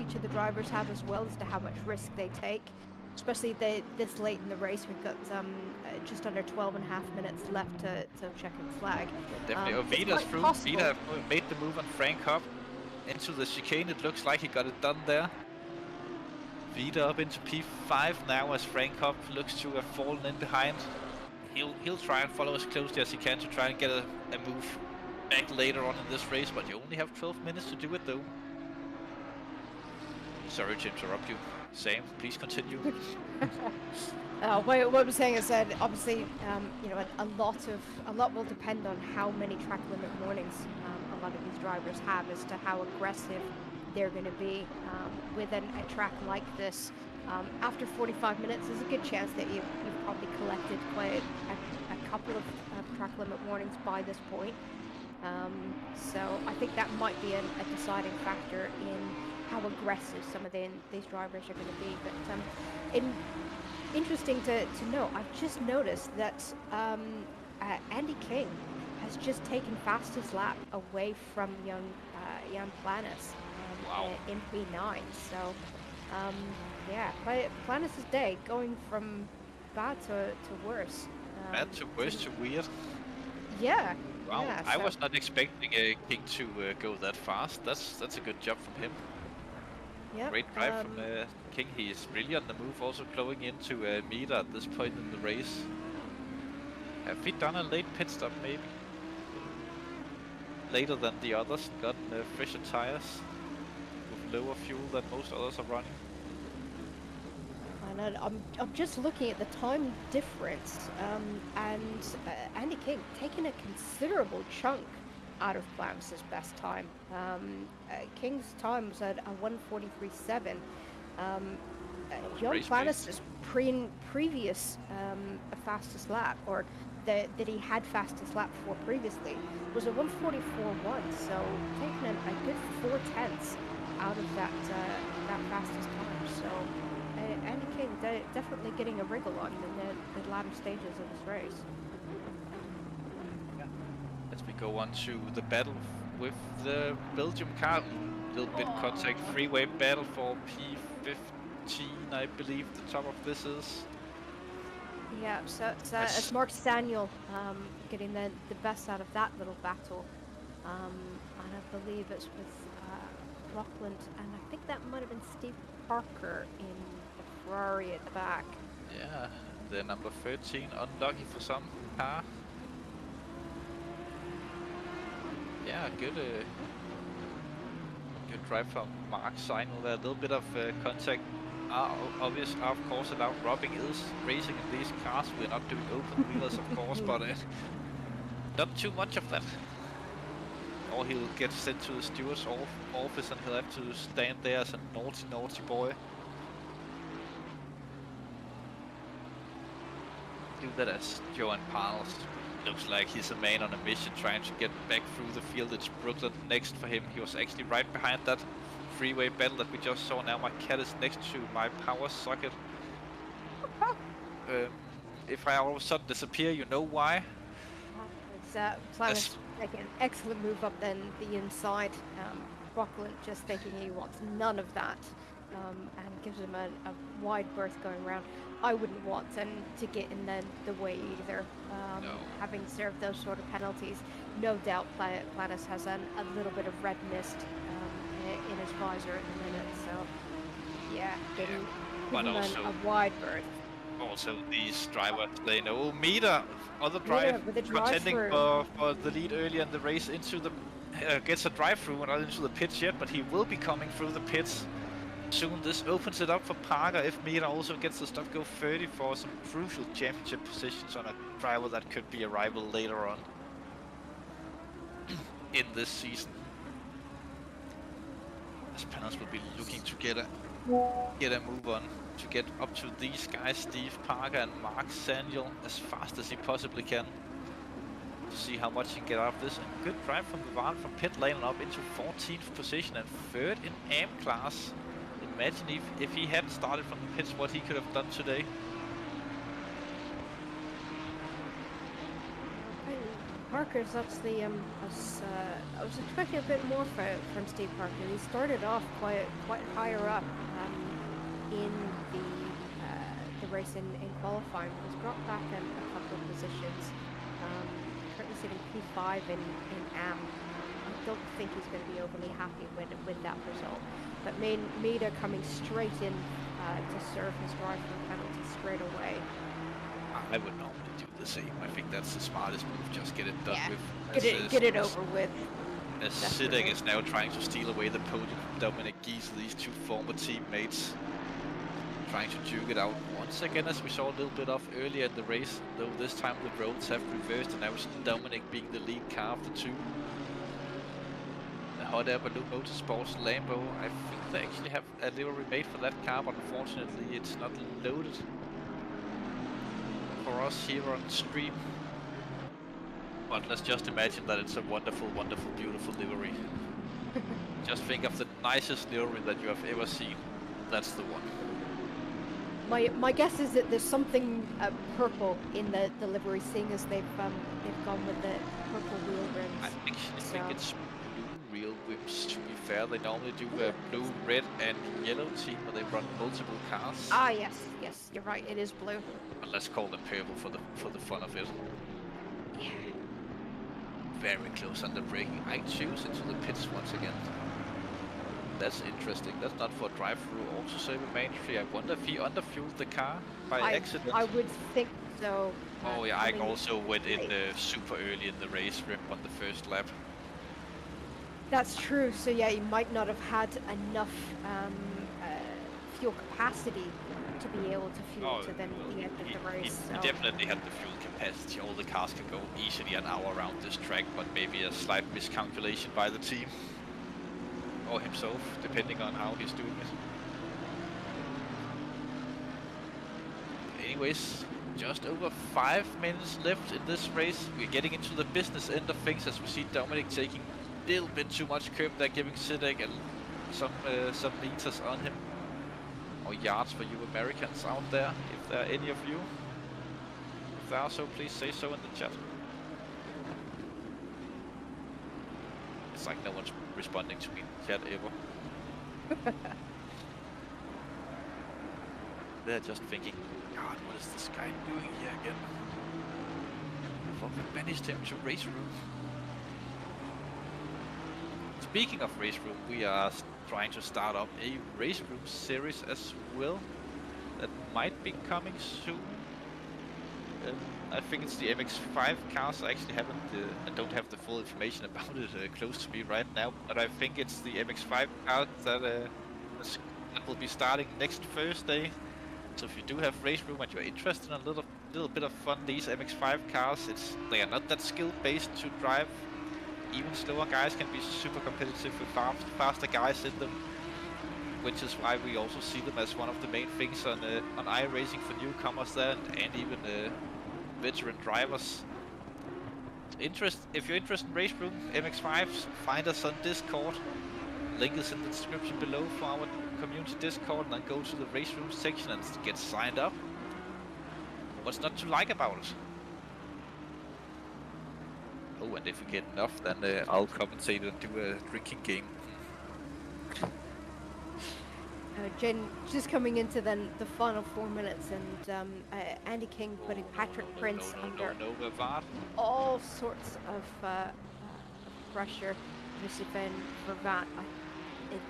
each of the drivers have, as well as to how much risk they take. Especially this late in the race, we've got just under 12.5 minutes left to check and flag. Definitely. Vida's through. Vida made the move on Frank Hopp into the chicane. It looks like he got it done there. Vida up into P5 now as Frank Hopp looks to have fallen in behind. He'll try and follow as closely as he can to try and get a move back later on in this race, but you only have 12 minutes to do it though. Sorry to interrupt you. Sam, please continue. What I'm saying is that obviously, you know, a lot will depend on how many track limit warnings a lot of these drivers have as to how aggressive they're going to be with a track like this. After 45 minutes, there's a good chance that you've probably collected quite a couple of track limit warnings by this point. So I think that might be a deciding factor in how aggressive some of these drivers are going to be. But interesting to note, I've just noticed that Andy King has just taken fastest lap away from Jan Planis in P9. So yeah, Planis' day going from bad to worse. Bad to worse to weird. Yeah. Wow, yeah, I was not expecting King to go that fast. That's a good job from him. Yep, great drive from King. He is really on the move, also flowing into Mida at this point in the race. Have we done a late pit stop maybe? Later than the others, gotten fresher tires with lower fuel than most others are running. And I'm just looking at the time difference, and Andy King taking a considerable chunk out of Planis' best time. King's time was at a 1:43.7. Jan Planis' previous fastest lap, or that he had fastest lap for previously, was a 1:44.1. So taking a good 4/10 out of that fastest time. So Andy King definitely getting a wriggle on in the latter stages of this race. As we go on to the battle with the Belgium car, a little bit contact freeway battle for P15, I believe the top of this is. Yeah, so it's Mark Staniel getting the best out of that little battle, and I believe it's with Rockland, and I think that might have been Steve Parker in the Ferrari at the back. Yeah, the number 13, unlucky for some car. Yeah, good drive from Mark Staniel there. A little bit of contact. Obvious, of course, about rubbing is racing in these cars. We're not doing open wheelers, of course, but not too much of that. Or he'll get sent to the steward's office and he'll have to stand there as a naughty boy. Do that as Johan Parles. Looks like he's a man on a mission trying to get back through the field. It's Brooklyn next for him. He was actually right behind that freeway battle that we just saw. Now my cat is next to my power socket. If I all of a sudden disappear, you know why. It's Planis making an excellent move up then the inside. Brooklyn just thinking he wants none of that, and gives him a wide berth going around. I wouldn't want him to get in the way either. No. Having served those sort of penalties, no doubt Planis has a little bit of red mist in his visor at the minute. So yeah, give him a wide berth. Also, these drivers, they know Mida, other driver contending for the lead earlier in the race, into the gets a drive-through and not into the pits yet, but he will be coming through the pits soon. This opens it up for Parker if Mida also gets the stuff go 30 for some crucial championship positions on a driver that could be a rival later on. in this season. As Panos will be looking to get a move on to get up to these guys, Steve Parker and Mark Saniel, as fast as he possibly can. To see how much he can get out of this. And good drive from Vivan from pit lane and up into 14th position and third in AM class. Imagine if he hadn't started from the pits, what he could have done today. Parker's actually, I was expecting a bit more from Steve Parker. He started off quite higher up in the race in qualifying. He was dropped back a couple of positions. Currently sitting P5 in AM. I don't think he's going to be overly happy with that result. But Mida coming straight in to serve his drive through penalty straight away. I would normally do the same. I think that's the smartest move. Just get it done with. Get it over with. As Sidek is now trying to steal away the podium from Dominic Gies, these two former teammates trying to duke it out once again, as we saw a little bit of earlier in the race, though this time the roads have reversed and now it's Dominic being the lead car of the two. The hot air balloon motorsports Lambo, I think they actually have a livery made for that car, but unfortunately it's not loaded for us here on stream. But let's just imagine that it's a wonderful, wonderful, beautiful livery. Just think of the nicest livery that you have ever seen. That's the one. My guess is that there's something purple in the livery, seeing as they've gone with the purple wheel rims. I actually think it's blue wheel rims, to be fair. They normally do a blue, red and yellow team where they run multiple cars. Ah yes, you're right, it is blue. But let's call them purple for the fun of it. Yeah. Very close under braking. I choose into the pits once again. That's interesting. That's not for drive-through. Also save a main entry. I wonder if he underfueled the car by accident. I would think so. Oh yeah, I also went in super early in the race, on the first lap. That's true. So yeah, you might not have had enough fuel capacity to be able to fuel to then the end of the race. He definitely had the fuel capacity. All the cars can go easily an hour around this track, but maybe a slight miscalculation by the team. Or himself, depending on how he's doing it. Anyways, just over 5 minutes left in this race. We're getting into the business end of things as we see Dominic taking a little bit too much curb there, giving Sidek and some meters on him. Or yards for you Americans out there, if there are any of you. If there are, so please say so in the chat. It's like no one's responding to me in chat ever. They're just thinking, God, what is this guy doing here again? I thought we banished him to race room. Speaking of race room, we are trying to start up a race room series as well. That might be coming soon. I think it's the MX-5 cars. I actually I don't have the full information about it close to me right now, but I think it's the MX-5 cars that will be starting next Thursday. So if you do have race room and you're interested in a little bit of fun, these MX-5 cars, they are not that skill-based to drive. Even slower guys can be super competitive with faster guys in them, which is why we also see them as one of the main things on iRacing for newcomers there, and even veteran drivers. If you're interested in race room MX-5s, find us on Discord. Link is in the description below for our community Discord, and then go to the race room section and get signed up. What's not to like about it? Oh, and if we get enough, then I'll compensate and do a drinking game. Jen just coming into then the final 4 minutes, and Andy King putting Patrick Prince under all sorts of pressure to defend Vervat.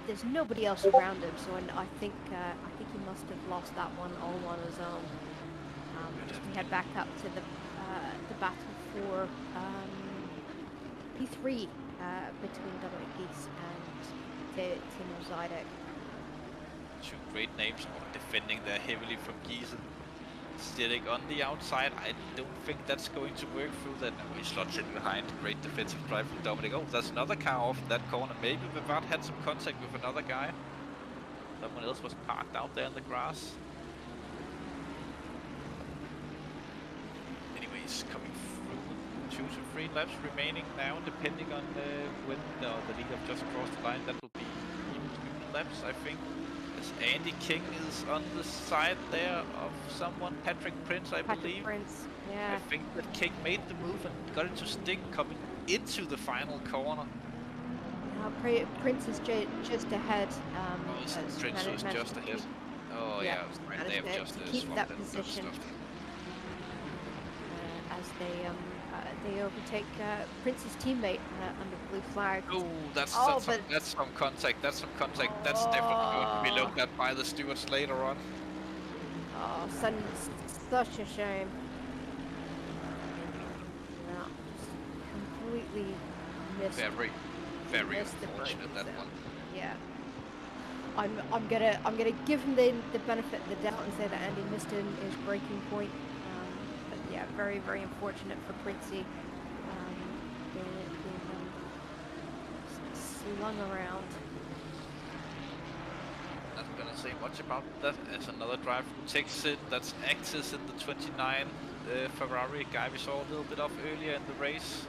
There's nobody else around him, so I think he must have lost that one all on his own. As we head back up to the battle for P3 between Dominic Gies and Timo Zidek. Two great names defending there heavily from Gies. sitting on the outside. I don't think that's going to work through that. No, he slots in behind. Great defensive drive from Dominic. Oh, there's another car off in that corner. Maybe Vivat had some contact with another guy. Someone else was parked out there in the grass. Anyways, coming through. 2 to 3 laps remaining now, depending on when the leader just crossed the line. That will be even laps, I think. As Andy King is on the side there of someone, Patrick Prince, I believe. Prince, yeah. I think that King made the move and got into stick coming into the final corner. Prince is just ahead. Prince was just ahead. Oh yeah, I was right there. Just keep that position as they overtake Prince's teammate under blue flag. Oh, that's some contact. That's some contact. That's definitely going to be looked at by the stewards later on. Oh, such a shame. No, completely missed. Very unfortunate that one. Yeah. I'm gonna give him the benefit of the doubt and say that Andy missed his breaking point. But yeah, very unfortunate for Princey. Being slung around. Not gonna say much about that. As another driver who takes it. That's Actis in the 29 Ferrari guy we saw a little bit of earlier in the race.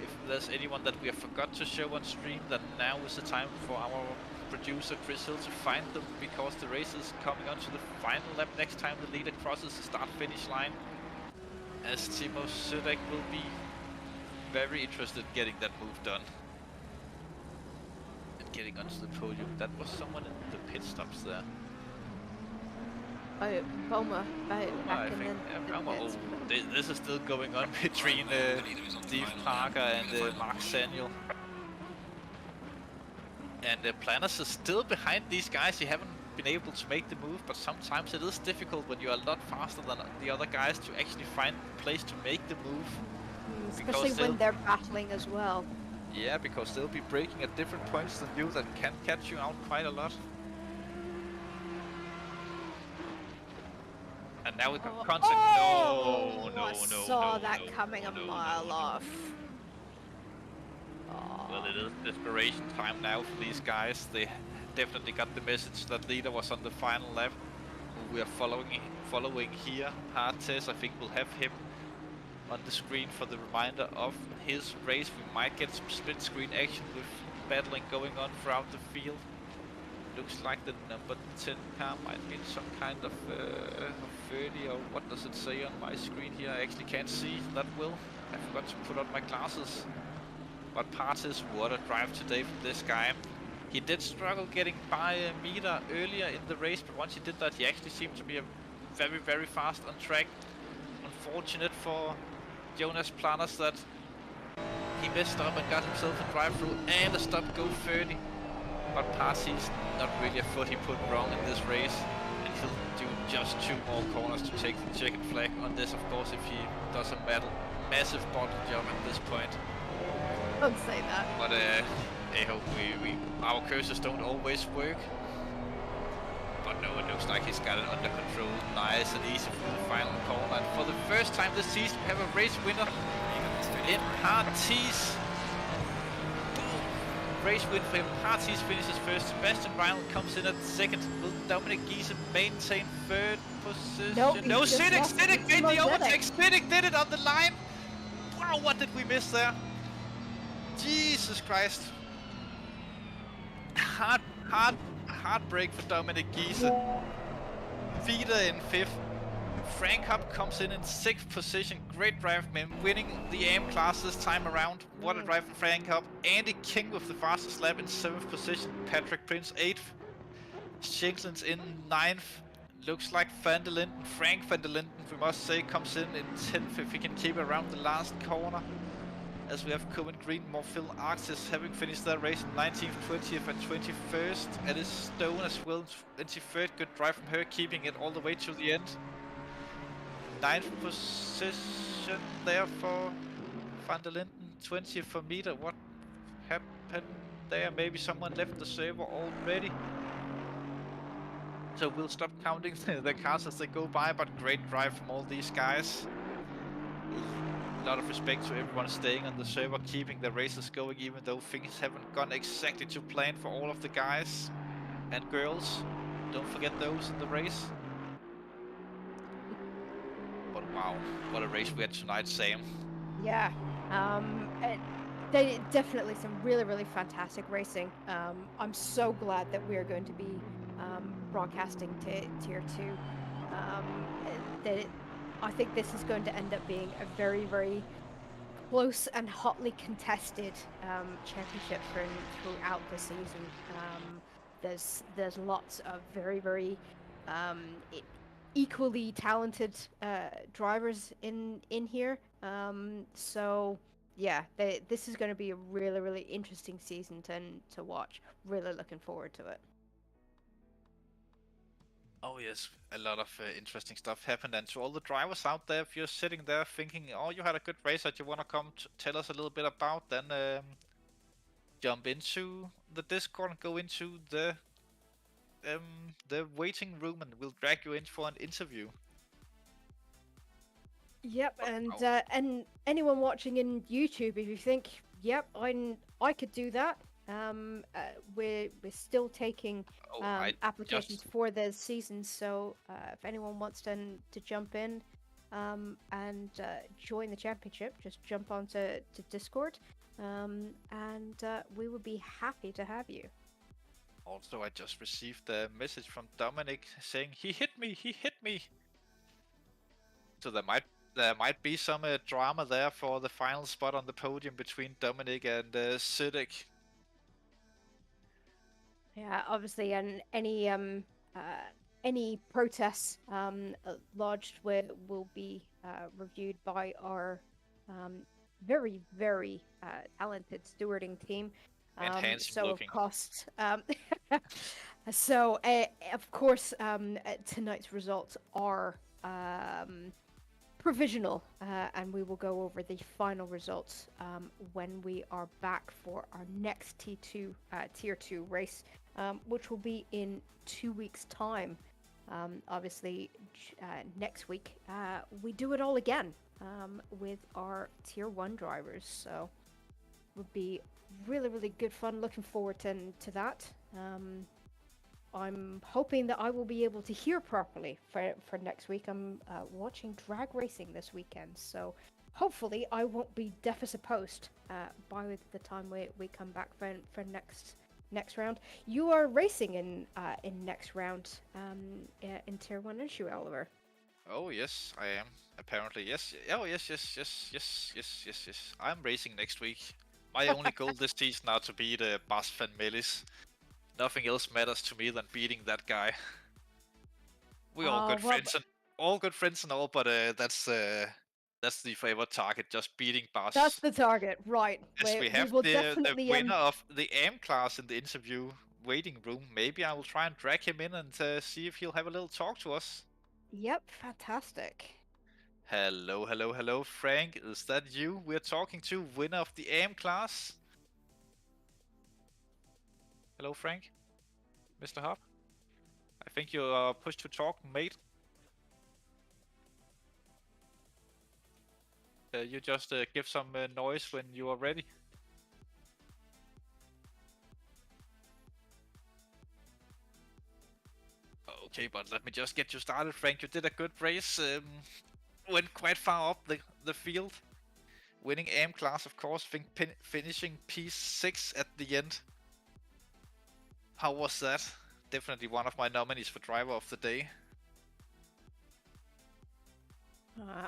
If there's anyone that we have forgot to show on stream, then now is the time for our producer Chris Hill to find them, because the race is coming on to the final lap next time the leader crosses the start-finish line. As Timo Sudek will be very interested in getting that move done. And getting onto the podium. That was someone in the pit stops there. Oh, Boma, back in the this is still going on between Steve Parker and Mark Samuel. And Planners is still behind these guys. You haven't been able to make the move, but sometimes it is difficult when you're a lot faster than the other guys to actually find a place to make the move. Especially when they're battling as well. Yeah, because they'll be braking at different points than you that can catch you out quite a lot. And now we got contact. No. I saw that coming a mile off. Well, it is desperation time now for these guys. They definitely got the message that leader was on the final lap. Who we are following here. Hartes, I think we'll have him on the screen for the reminder of his race. We might get some split screen action with battling going on throughout the field. Looks like the number 10 car might be some kind of 30, or what does it say on my screen here? I actually can't see that well. I forgot to put on my glasses. But Partis, what a drive today from this guy. He did struggle getting by a meter earlier in the race, but once he did that, he actually seemed to be very fast on track. Unfortunate for Jonas Planners that he messed up and got himself a drive-through and a stop-go 30. But Partis, not really a foot he put wrong in this race, and he'll do just 2 more corners to take the checkered flag on this, of course, if he does a massive bottle job at this point. Don't say that. But I hope our cursors don't always work. But no, it looks like he's got it under control. Nice and easy for the final corner. And for the first time this season, we have a race winner in Partis. Race win for him. Partis finishes first. Sebastian Reinl comes in at second. Will Dominic Giese maintain third position? No, Siddick made the overtake. Siddick did it on the line. Wow, what did we miss there? Jesus Christ. Heartbreak for Dominic Giese. Vida in 5th. Frank Hub comes in 6th position. Great drive, man. Winning the AM class this time around. What a drive from Frank Hub. Andy King with the fastest lap in 7th position. Patrick Prince 8th. Shanklin's in 9th. Looks like Van der Linden, Frank Van der Linden, we must say, comes in 10th if he can keep it around the last corner. As we have Cohen Green, Morphil Arctis having finished their race in 19th, 20th and 21st. Alice Stone as well, 23rd. Good drive from her, keeping it all the way to the end. 9th position there for Van der Linden, 20th for Meter. What happened there? Maybe someone left the server already. So we'll stop counting the cars as they go by, but great drive from all these guys. A lot of respect to everyone staying on the server, keeping the races going, even though things haven't gone exactly to plan for all of the guys and girls. Don't forget those in the race. But wow, what a race we had tonight, Sam. Yeah, definitely some really fantastic racing. I'm so glad that we are going to be broadcasting to Tier 2. I think this is going to end up being a very close and hotly contested championship throughout the season. There's lots of very equally talented drivers in here. So yeah, this is going to be a really interesting season to watch. Really looking forward to it. Oh yes, a lot of interesting stuff happened, and to all the drivers out there, if you're sitting there thinking, oh, you had a good race that you want to come to tell us a little bit about, then jump into the Discord and go into the waiting room, and we'll drag you in for an interview. Yep, and anyone watching in YouTube, if you think, yep, I could do that. We're still taking applications for the season, so if anyone wants to jump in and join the championship, just jump onto Discord, and we would be happy to have you. Also, I just received a message from Dominic saying he hit me. So there might be some drama there for the final spot on the podium between Dominic and Siddiq. Yeah, obviously, and any protests lodged will be reviewed by our very talented stewarding team. So looking. Of course, so of course, tonight's results are provisional, and we will go over the final results when we are back for our next Tier 2 race, which will be in 2 weeks' time. Obviously, next week we do it all again with our Tier 1 drivers, so it would be really good fun. Looking forward to that. I'm hoping that I will be able to hear properly for next week. I'm watching drag racing this weekend, so hopefully I won't be deaf as a post by the time we come back for next round. You are racing in next round in Tier 1, aren't you, Oliver? Oh yes, I am. Apparently, yes. Oh yes. I'm racing next week. My only goal this season now to beat Bas Van Melis. Nothing else matters to me than beating that guy. We're all good friends and all, but that's the forever target, just beating Bas. That's the target, right? Yes, we have the winner of the AM class in the interview waiting room. Maybe I will try and drag him in and see if he'll have a little talk to us. Yep, fantastic. Hello, Frank. Is that you we're talking to, winner of the AM class? Hello, Frank. Mr. Hop. I think you're pushed to talk, mate. You just give some noise when you are ready. Okay, but let me just get you started, Frank. You did a good race. Went quite far up the field. Winning AM class, of course, finishing P6 at the end. How was that? Definitely one of my nominees for driver of the day.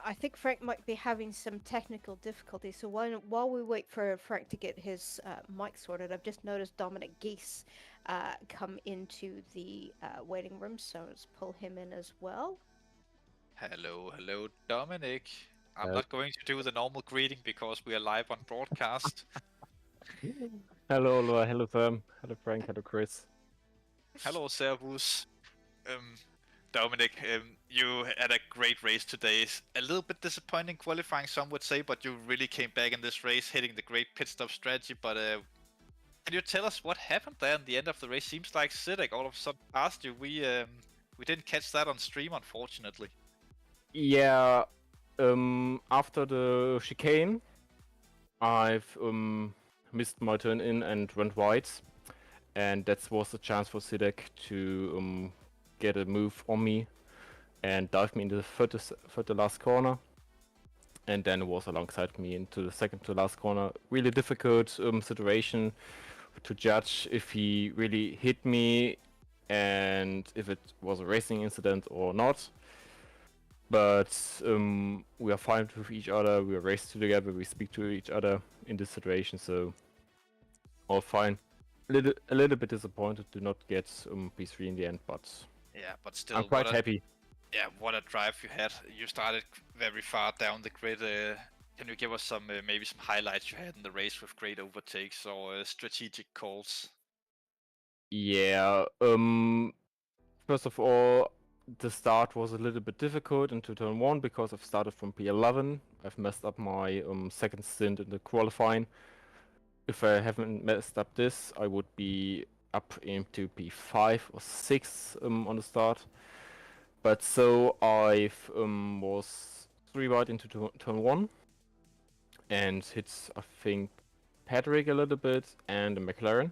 I think Frank might be having some technical difficulties, so while we wait for Frank to get his mic sorted, I've just noticed Dominic Geese come into the waiting room, so let's pull him in as well. Hello, Dominic. I'm not going to do the normal greeting because we are live on broadcast. Hello, Laura. Hello, Sam. Hello, Frank. Hello, Chris. Hello, Servus. Dominic, you had a great race today. A little bit disappointing qualifying, some would say, but you really came back in this race, hitting the great pit stop strategy. But can you tell us what happened there in the end of the race? Seems like Siddiq all of a sudden passed you. We We didn't catch that on stream, unfortunately. Yeah, after the chicane, I've missed my turn in and went wide, and that was a chance for Sidek to get a move on me and dive me into the third to last corner, and then was alongside me into the second to last corner. Really difficult situation to judge if he really hit me and if it was a racing incident or not. But we are fine with each other, we are racing together, we speak to each other in this situation, so all fine. A little bit disappointed to not get P3 in the end, but yeah, but still, I'm quite happy. Yeah, what a drive you had. You started very far down the grid. Can you give us some maybe some highlights you had in the race with great overtakes or strategic calls? Yeah, first of all, the start was a little bit difficult into turn 1 because I've started from P11. I've messed up my second stint in the qualifying. If I haven't messed up this, I would be up into P5 or 6 on the start. But so I was 3 wide into turn 1 and hit, I think, Patrick a little bit and a McLaren.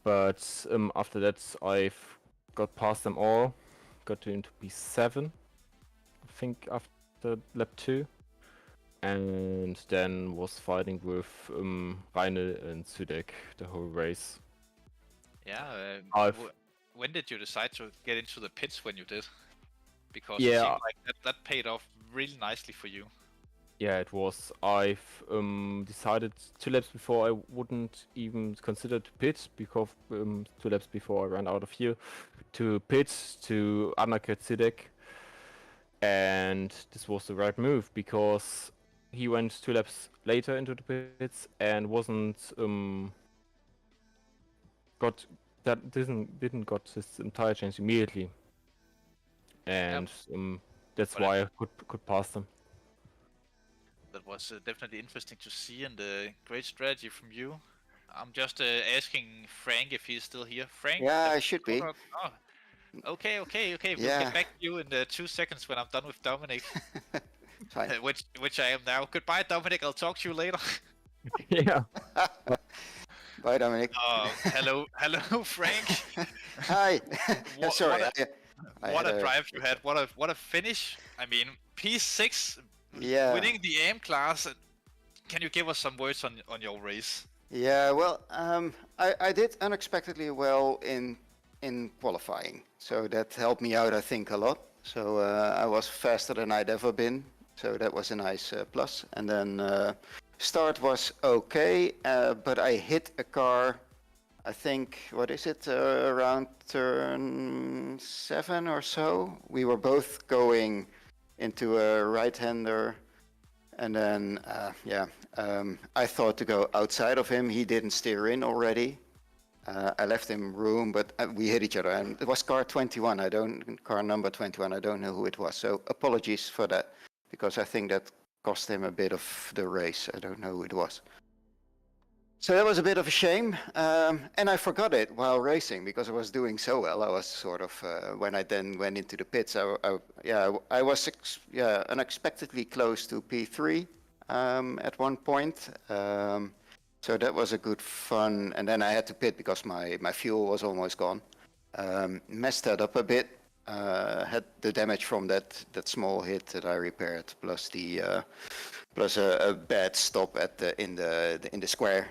But after that, I've got past them all, got into P7, I think, after lap 2, and then was fighting with Reine and Sudek the whole race. Yeah, when did you decide to get into the pits when you did? Because it seemed like that paid off really nicely for you. Yeah, it was. I've decided 2 laps before I wouldn't even consider to pit, because 2 laps before I ran out of fuel, to pit to undercut Sidek. And this was the right move, because he went 2 laps later into the pits and wasn't didn't got his entire change immediately, and that's why I could pass them. That was definitely interesting to see, and great strategy from you. I'm just asking Frank if he's still here. Frank? Yeah, I should be. Oh. Okay. We'll get back to you in 2 seconds when I'm done with Dominic. Fine. Which I am now. Goodbye, Dominic. I'll talk to you later. Yeah. Bye, Dominic. Hello, Frank. Hi. Sorry. What a drive you had! What a finish! I mean, P6, winning the AM class. Can you give us some words on your race? Yeah, well, I did unexpectedly well in qualifying, so that helped me out, I think, a lot. So I was faster than I'd ever been, so that was a nice plus. And then start was okay, but I hit a car, I think, what is it, around turn 7 or so. We were both going into a right-hander, and then I thought to go outside of him. He didn't steer in already. I left him room, but we hit each other, and it was car 21. Car number 21. I don't know who it was, so apologies for that, because I think that cost him a bit of the race. I don't know who it was. So that was a bit of a shame, and I forgot it while racing because I was doing so well. I was sort of when I then went into the pits. I was unexpectedly close to P3 at one point. So that was a good fun, and then I had to pit because my fuel was almost gone. Messed that up a bit. Had the damage from that small hit that I repaired, plus plus a bad stop in the square,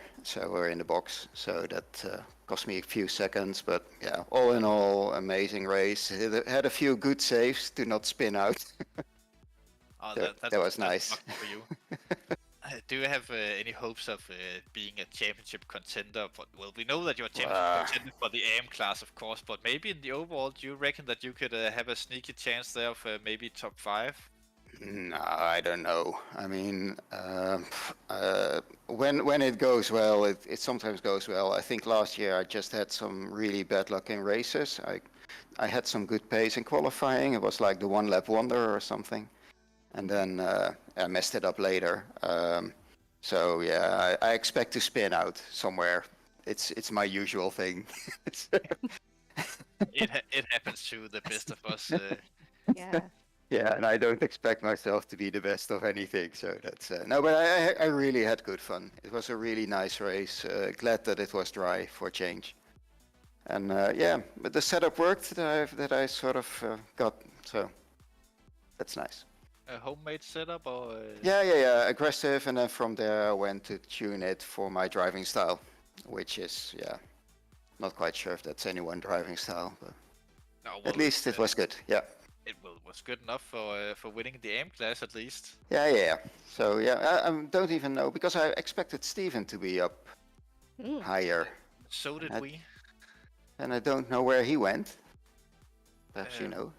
or in the box. So that cost me a few seconds, but yeah, all in all, amazing race. It had a few good saves to not spin out. That was nice. For you. Do you have any hopes of being a championship contender? Well, we know that you're a championship contender for the AM class, of course, but maybe in the overall, do you reckon that you could have a sneaky chance there of maybe top 5? No, I don't know. I mean, when it goes well, it sometimes goes well. I think last year I just had some really bad luck in races. I had some good pace in qualifying. It was like the one lap wonder or something. And then I messed it up later. So yeah, I expect to spin out somewhere. It's my usual thing. It happens to the best of us. Yeah. Yeah, and I don't expect myself to be the best of anything, so that's no. But I really had good fun. It was a really nice race. Glad that it was dry for a change, and yeah, but the setup worked that I sort of got, so that's nice. A homemade setup or? Yeah, aggressive, and then from there I went to tune it for my driving style, which is not quite sure if that's any one driving style, but No, well, at least it was good. Yeah. It was good enough for winning the AM class at least. Yeah. So yeah, I don't even know because I expected Steven to be up higher. So did we. And I don't know where he went. Perhaps you know.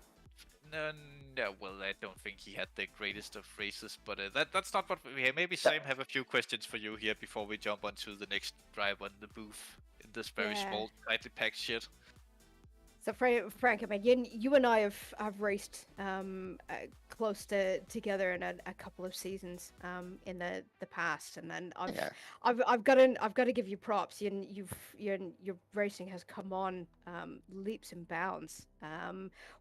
No, well, I don't think he had the greatest of races, but that's not what we have. Maybe Sam have a few questions for you here before we jump onto the next drive on the booth in this very small, tightly packed shit. So Frank, I mean, you and I have raced close together in a couple of seasons in the past, and then I've got to give you props. Your racing has come on leaps and bounds.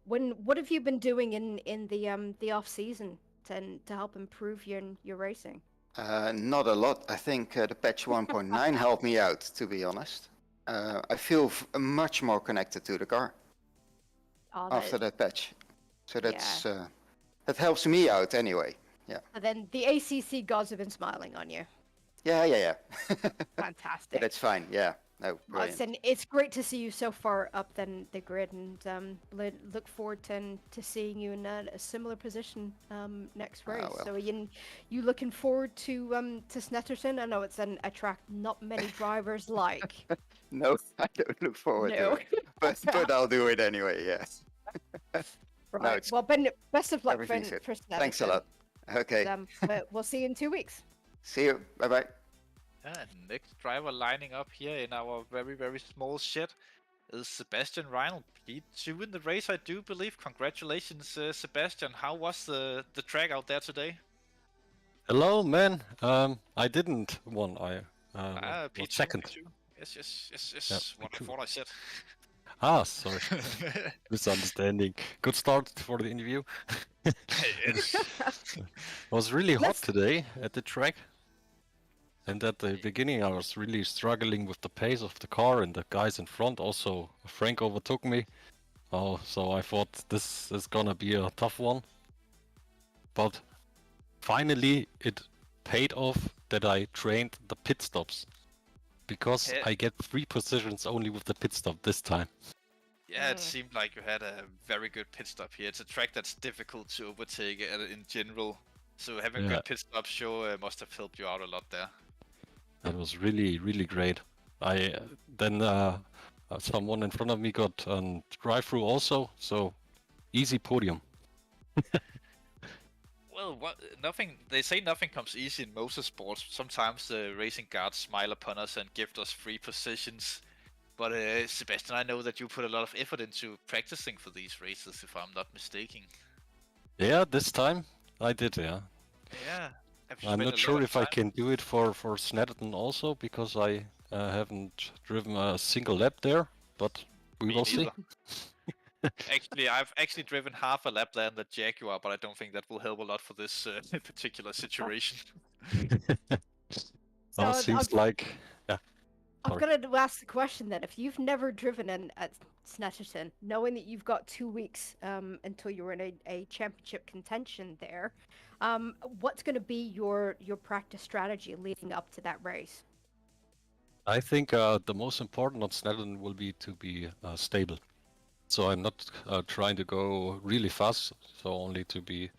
What have you been doing in the off season to help improve your racing? Not a lot. I think the patch 1.9 helped me out, to be honest. I feel much more connected to the car after that patch, so that's that helps me out anyway. Yeah. And then the ACC gods have been smiling on you. Yeah. Fantastic. That's fine. Yeah. No, brilliant. Listen, it's great to see you so far up the grid, and look forward to seeing you in a similar position next race. Well. So you looking forward to Snetterton? I know it's a track not many drivers like. No, I don't look forward to it, but I'll do it anyway. Yes. Right. Well, Ben, best of luck for Snetterton. Thanks a lot. Okay. But we'll see you in 2 weeks. See you. Bye bye. Next driver lining up here in our very, very small shed is Sebastian Reinl. P2 in the race, I do believe. Congratulations, Sebastian. How was the track out there today? Hello, man. I didn't won. I P2, second. P2. Yes. Yeah, what I said. Sorry. Misunderstanding. Good start for the interview. It was really hot today at the track. And at the beginning I was really struggling with the pace of the car, and the guys in front also. Frank overtook me. So I thought this is gonna be a tough one. But finally it paid off that I trained the pit stops. Because I get 3 positions only with the pit stop this time. Yeah, it seemed like you had a very good pit stop here. It's a track that's difficult to overtake in general. So having good pit stops sure must have helped you out a lot there. That was really, really great. Someone in front of me got a drive-through also, so easy podium. Well, they say nothing comes easy in motorsports. Sometimes the racing gods smile upon us and give us 3 positions. But Sebastian, I know that you put a lot of effort into practicing for these races, if I'm not mistaken. Yeah, this time I did, yeah. Yeah. I'm not sure if I can do it for Snetterton also, because I haven't driven a single lap there, but we will see. Actually, I've driven half a lap there in the Jaguar, but I don't think that will help a lot for this particular situation. Seems like... Yeah. I've got to ask the question then. If you've never driven at Snetterton, knowing that you've got 2 weeks until you're in a championship contention there, what's going to be your practice strategy leading up to that race? I think the most important on Snetterton will be to be stable. So I'm not trying to go really fast, so only to be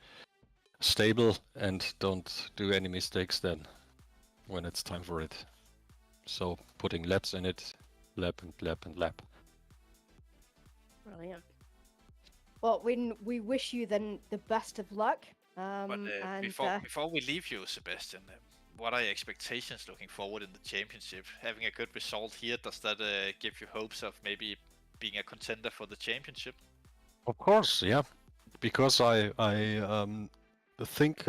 stable and don't do any mistakes then when it's time for it. So putting laps in it, lap and lap and lap. Brilliant. Well, we wish you then the best of luck. Before we leave you, Sebastian, what are your expectations looking forward in the championship? Having a good result here, does that give you hopes of maybe being a contender for the championship? Of course, yeah. Because I think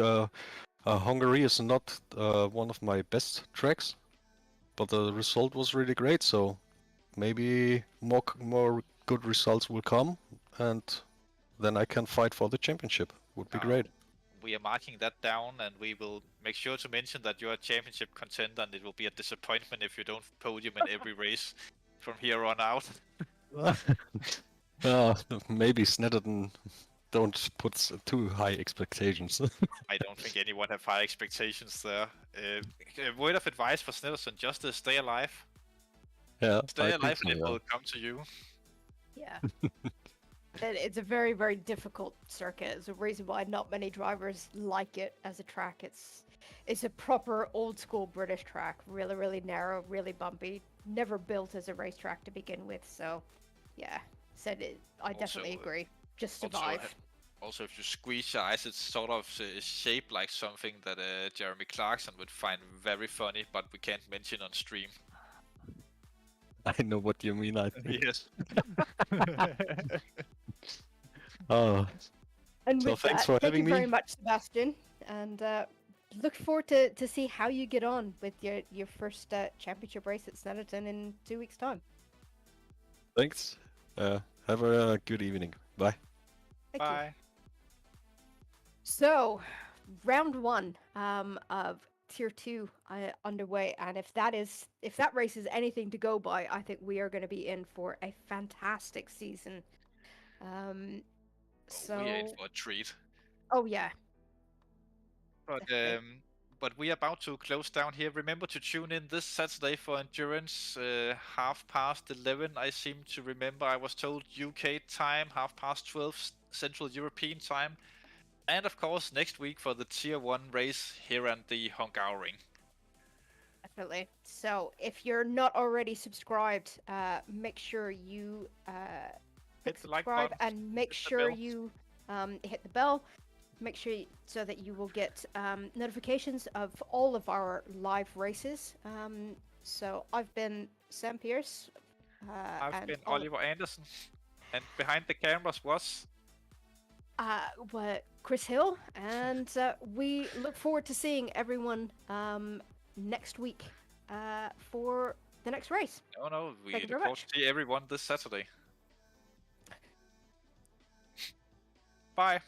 Hungary is not one of my best tracks. But the result was really great, so maybe more good results will come, and then I can fight for the championship. Would be great. We are marking that down, and we will make sure to mention that you're a championship contender, and it will be a disappointment if you don't podium in every race from here on out. Maybe Snetterton don't put too high expectations. I don't think anyone have high expectations there. A word of advice for Snetterton, just stay alive. Yeah, Stay I alive think and it so, will come to you. Yeah. It's a very, very difficult circuit. It's a reason why not many drivers like it as a track. It's a proper old school British track. Really, really narrow, really bumpy. Never built as a racetrack to begin with. So, yeah. I definitely agree. Just survive. Also, if you squeeze your eyes, it's sort of shaped like something that Jeremy Clarkson would find very funny, but we can't mention on stream. I know what you mean, I think. Yes. Oh. And So with thanks that, for thank having you very me. much, Sebastian. And look forward to see how you get on with your first championship race at Snetterton in 2 weeks' time. Thanks. Have a good evening. Bye. Thank you. Bye. So, round 1 of Tier 2 underway, and if that race is anything to go by, I think we are going to be in for a fantastic season. So We are in for a treat. Oh yeah. But we are about to close down here. Remember to tune in this Saturday for Endurance, 11:30. I seem to remember I was told UK time, 12:30 Central European time. And of course, next week for the Tier 1 race here at the Hungaroring. Definitely. So if you're not already subscribed, make sure you Hit the like subscribe button, and make hit the sure bell. you hit the bell. Make sure so that you will get notifications of all of our live races. So I've been Sam Pierce. I've been Oliver Anderson. And behind the cameras was... Chris Hill, and we look forward to seeing everyone next week for the next race. No, we Thank you look very forward much. to see everyone this Saturday. Bye.